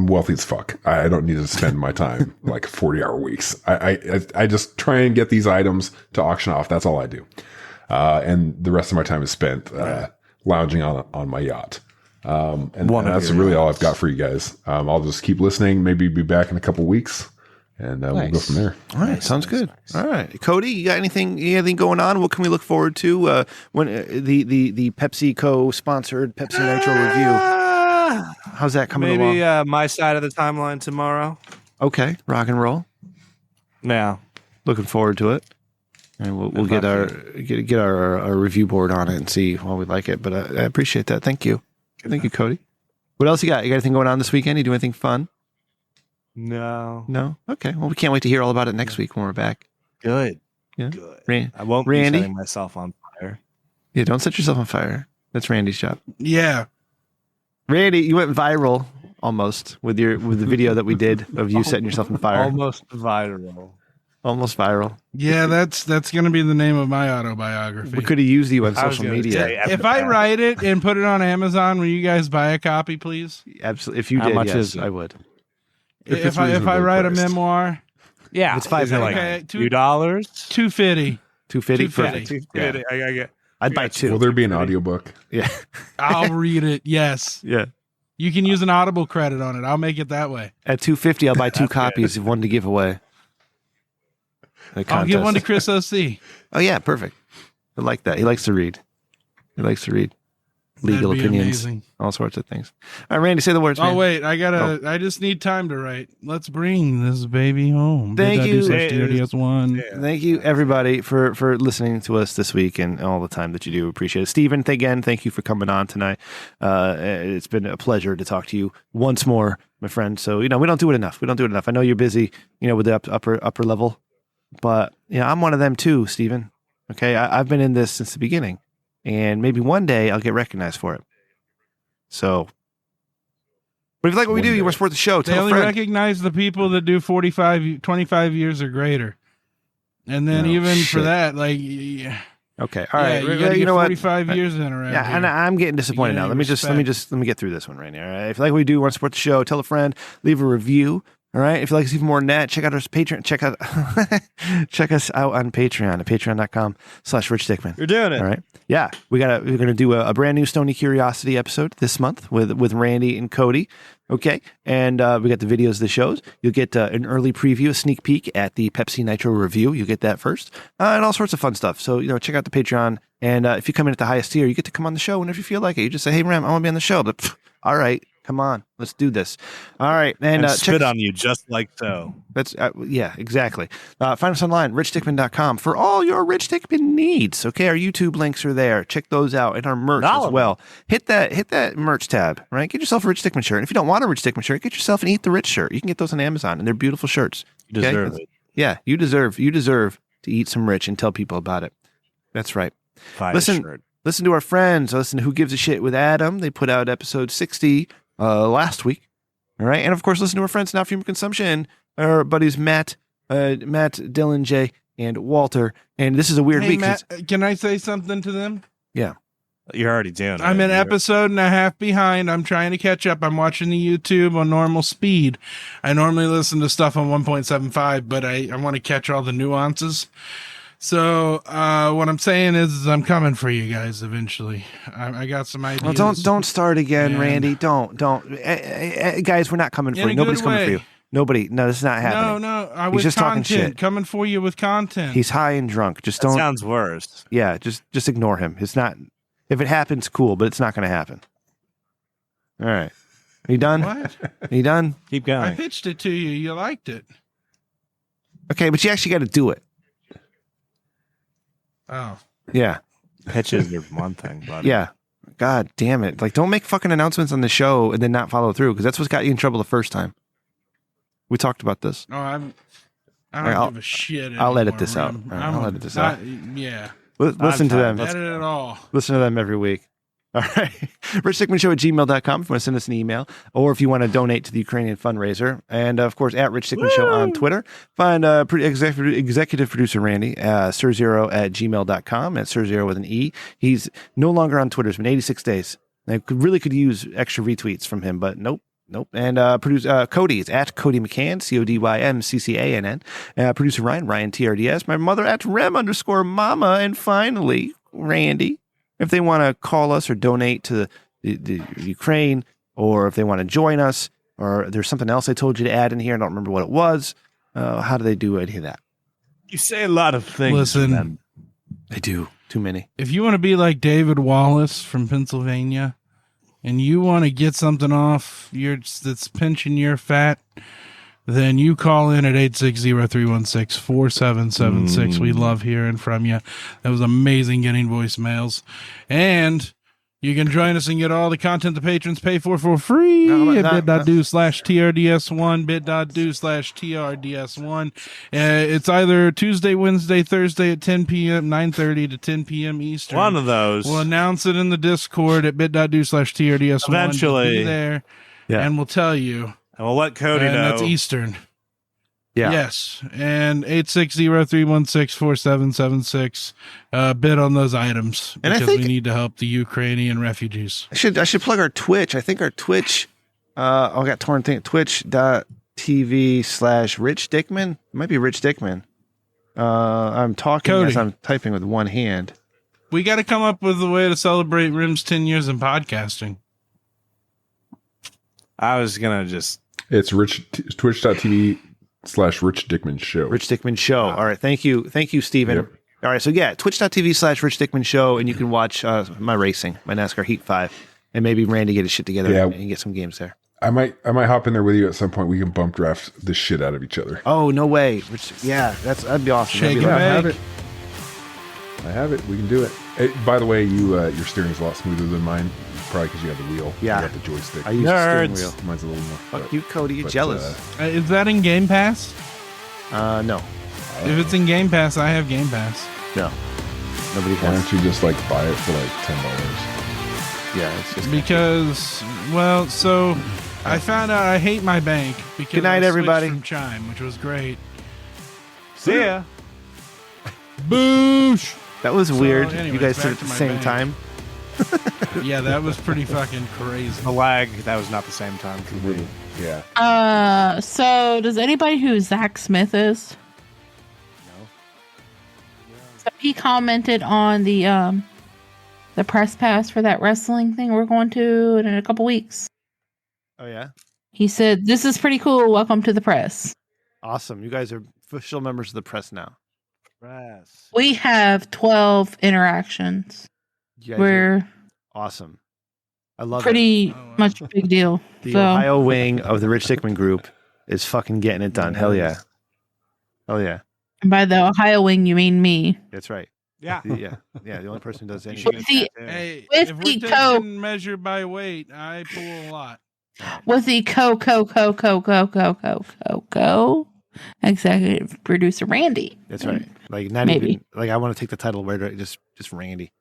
wealthy as fuck. I don't need to spend my time like 40-hour weeks. I just try and get these items to auction off. That's all I do. And the rest of my time is spent lounging on my yacht. And that's really all I've got for you guys. I'll just keep listening, maybe be back in a couple weeks, and we'll go from there. All right. Sounds good. All right. Cody, you got anything going on? What can we look forward to when the PepsiCo sponsored Pepsi Nitro review? How's that coming along? Maybe my side of the timeline tomorrow. Okay. Rock and roll. Yeah. Looking forward to it. And we'll get our review board on it and see how we like it. But I appreciate that. Thank you. Thank you, Cody. What else you got? You got anything going on this weekend? You do anything fun? No. No? Okay. Well, we can't wait to hear all about it next week when we're back. Good. Yeah. Good. I won't Randy? be setting myself on fire. Yeah, don't set yourself on fire. That's Randy's job. Yeah. Randy, you went viral almost with the video that we did of you setting yourself on fire. Almost viral. Almost viral. Yeah, that's going to be the name of my autobiography. We could have used you on I was social gonna media. say, If I write it and put it on Amazon, will you guys buy a copy, please? Absolutely. If you How did, much yes, is it? I would. If I write a memoir, Yeah. It's $5. Like Okay, $2? $250. $250. $250. Perfect. Yeah. I'd buy two. Will there be an audiobook? Yeah. I'll read it. Yes, Yeah. you can use an Audible credit on it. I'll make it that way. At $250, I'll buy two copies of one to give away. I'll give one to Chris OC. Oh yeah, perfect. I like that. He likes to read. Legal That'd be opinions, amazing. all sorts of things. All right, Randy, say the words. Oh man. wait, I just need time to write. Let's bring this baby home. Thank you. One. Thank you, everybody, for listening to us this week and all the time that you do. Appreciate it. Stephen, again, thank you for coming on tonight. It's been a pleasure to talk to you once more, my friend. So, we don't do it enough. I know you're busy, with the upper level, but, I'm one of them too, Stephen. Okay. I've been in this since the beginning, and maybe one day I'll get recognized for it. So, but if you like what we do, you want to support the show. They Tell a only friend. recognize the people that do 25 years or greater. And then even for shit. that, like, Okay. All right. you gotta get know what? 45 years in around Yeah, here. and I'm getting disappointed Yeah, now. Let me respect. get through this one right now. All right? If you like what we do, want to support the show, tell a friend, leave a review. All right. If you like us even more than that, check out our Patreon. Check us out on Patreon at patreon.com/Rich Dickman. You're doing it. All right. Yeah. We're going to do a brand new Stony Curiosity episode this month with Randy and Cody. Okay. And we got the videos of the shows. You'll get an early preview, a sneak peek at the Pepsi Nitro review. You'll get that first and all sorts of fun stuff. So, check out the Patreon. And if you come in at the highest tier, you get to come on the show whenever you feel like it. You just say, hey, Ram, I want to be on the show. But all right. Come on, let's do this. All right, and spit on you just like so. That's yeah, exactly. Find us online, richdickman.com, for all your Rich Dickman needs. Okay, our YouTube links are there. Check those out, and our merch as well. Hit that merch tab. Right, get yourself a Rich Dickman shirt. And if you don't want a Rich Dickman shirt, get yourself an Eat the Rich shirt. You can get those on Amazon, and they're beautiful shirts. You deserve it. Yeah, you deserve to eat some rich and tell people about it. That's right. Listen to our friends. Listen to Who Gives a Shit with Adam. They put out episode 60. Last week. All right. And of course, listen to our friends now, Human Consumption, our buddies Matt, Dylan, Jay, and Walter. And this is a weird week. Matt, can I say something to them? Yeah. You're already doing it. I'm an episode and a half behind. I'm trying to catch up. I'm watching the YouTube on normal speed. I normally listen to stuff on 1.75, but I want to catch all the nuances. So what I'm saying is I'm coming for you guys eventually. I got some ideas. Well, don't start again, Randy. Don't. Guys, we're not coming for you. Nobody's coming for you. Nobody. No, this is not happening. No. He's just talking shit. Coming for you with content. He's high and drunk. Just don't. Sounds worse. Yeah, just ignore him. It's not. If it happens, cool, but it's not going to happen. All right. Are you done? What? Are you done? Keep going. I pitched it to you. You liked it. Okay, but you actually got to do it. Oh. Yeah. Pitches are one thing, but Yeah. God damn it. Like, don't make fucking announcements on the show and then not follow through, because that's what got you in trouble the first time. We talked about this. No, I don't I'll- give a shit. I'll edit anymore, this out. man. All right, I'll edit this out. Yeah. Listen to them. Edit it all. Listen to them every week. All right. RichDickmanShow@gmail.com if you want to send us an email, or if you want to donate to the Ukrainian fundraiser. And of course, at Rich Dickman Show on Twitter. Find executive producer Randy, sirzero@gmail.com, at sirzero with an E. He's no longer on Twitter. It's been 86 days. I really could use extra retweets from him, but nope. And Cody is at Cody McCann, CODYMCCANN. Producer Ryan TRDS. My mother at Rem_Mama. And finally, Randy. If they want to call us or donate to the Ukraine, or if they want to join us, or there's something else I told you to add in here, I don't remember what it was. How do they do any of that? you say a lot of things. Listen, I do. Too many. if you want to be like David Wallace from Pennsylvania, and you want to get something off that's pinching your fat, then you call in at 860-316-4776. We love hearing from you. That was amazing getting voicemails. And you can join us and get all the content the patrons pay for free at bit.do/TRDS1, bit.do/TRDS1. It's either Tuesday, Wednesday, Thursday at 10 p.m., 9:30 to 10 p.m. Eastern. One of those. We'll announce it in the Discord at bit.do/TRDS1. Eventually. Just be there, and we'll tell you. And we'll let Cody know. That's Eastern. Yeah. Yes. And 860-316-4776. Bid on those items. And I because think- we need to help the Ukrainian refugees. I should plug our Twitch. I think our Twitch, I got torn thing, twitch.tv/Rich Dickman. It might be Rich Dickman. I'm talking Cody. as I'm typing with one hand. We got to come up with a way to celebrate Rim's 10 years in podcasting. I was going to just... It's twitch.tv/Rich Dickman Show. Rich Dickman Show. All right. Thank you, Steven. Yep. All right. So yeah, twitch.tv/Rich Dickman Show. And you can watch my racing, my NASCAR Heat 5. And maybe Randy get his shit together and get some games there. I might hop in there with you at some point. We can bump draft the shit out of each other. Oh, no way. That'd be awesome. Shake That'd be and like- bake. I have it. We can do it. By the way, your steering's a lot smoother than mine. Probably because you have the wheel. Yeah. You got the joystick. I use the steering Nerds. wheel. Mine's a little more. Fuck you, Cody. You're jealous. Is that in Game Pass? No. If it's in Game Pass, I have Game Pass. No. Nobody Why has. don't you just buy it for $10? Yeah. It's just Because, so I found out I hate my bank because Good night, I switched everybody. from Chime, which was great. See ya. Boosh! that was weird. anyways, You guys back did it at to the my same bank. time. Yeah, that was pretty fucking crazy. The lag, that was not the same time. Yeah. So does anybody who Zach Smith is? No. So he commented on the press pass for that wrestling thing we're going to in a couple weeks. Oh, yeah? He said, "This is pretty cool. Welcome to the press." Awesome. You guys are official members of the press now. Press. We have 12 interactions. You guys are We're awesome. I love it. pretty Oh, wow. much a big deal. The So Ohio wing of the Rich Dickman group is fucking getting it done. Hell yeah. Hell yeah. and by the Ohio wing, you mean me. That's right. Yeah. Yeah. The only person who does You anything. should With get the- that, too. Hey, With if we're the taking Coke. measure by weight, I pull a lot. With the executive producer Randy. That's right. Like not Maybe. even like I want to take the title where just Randy.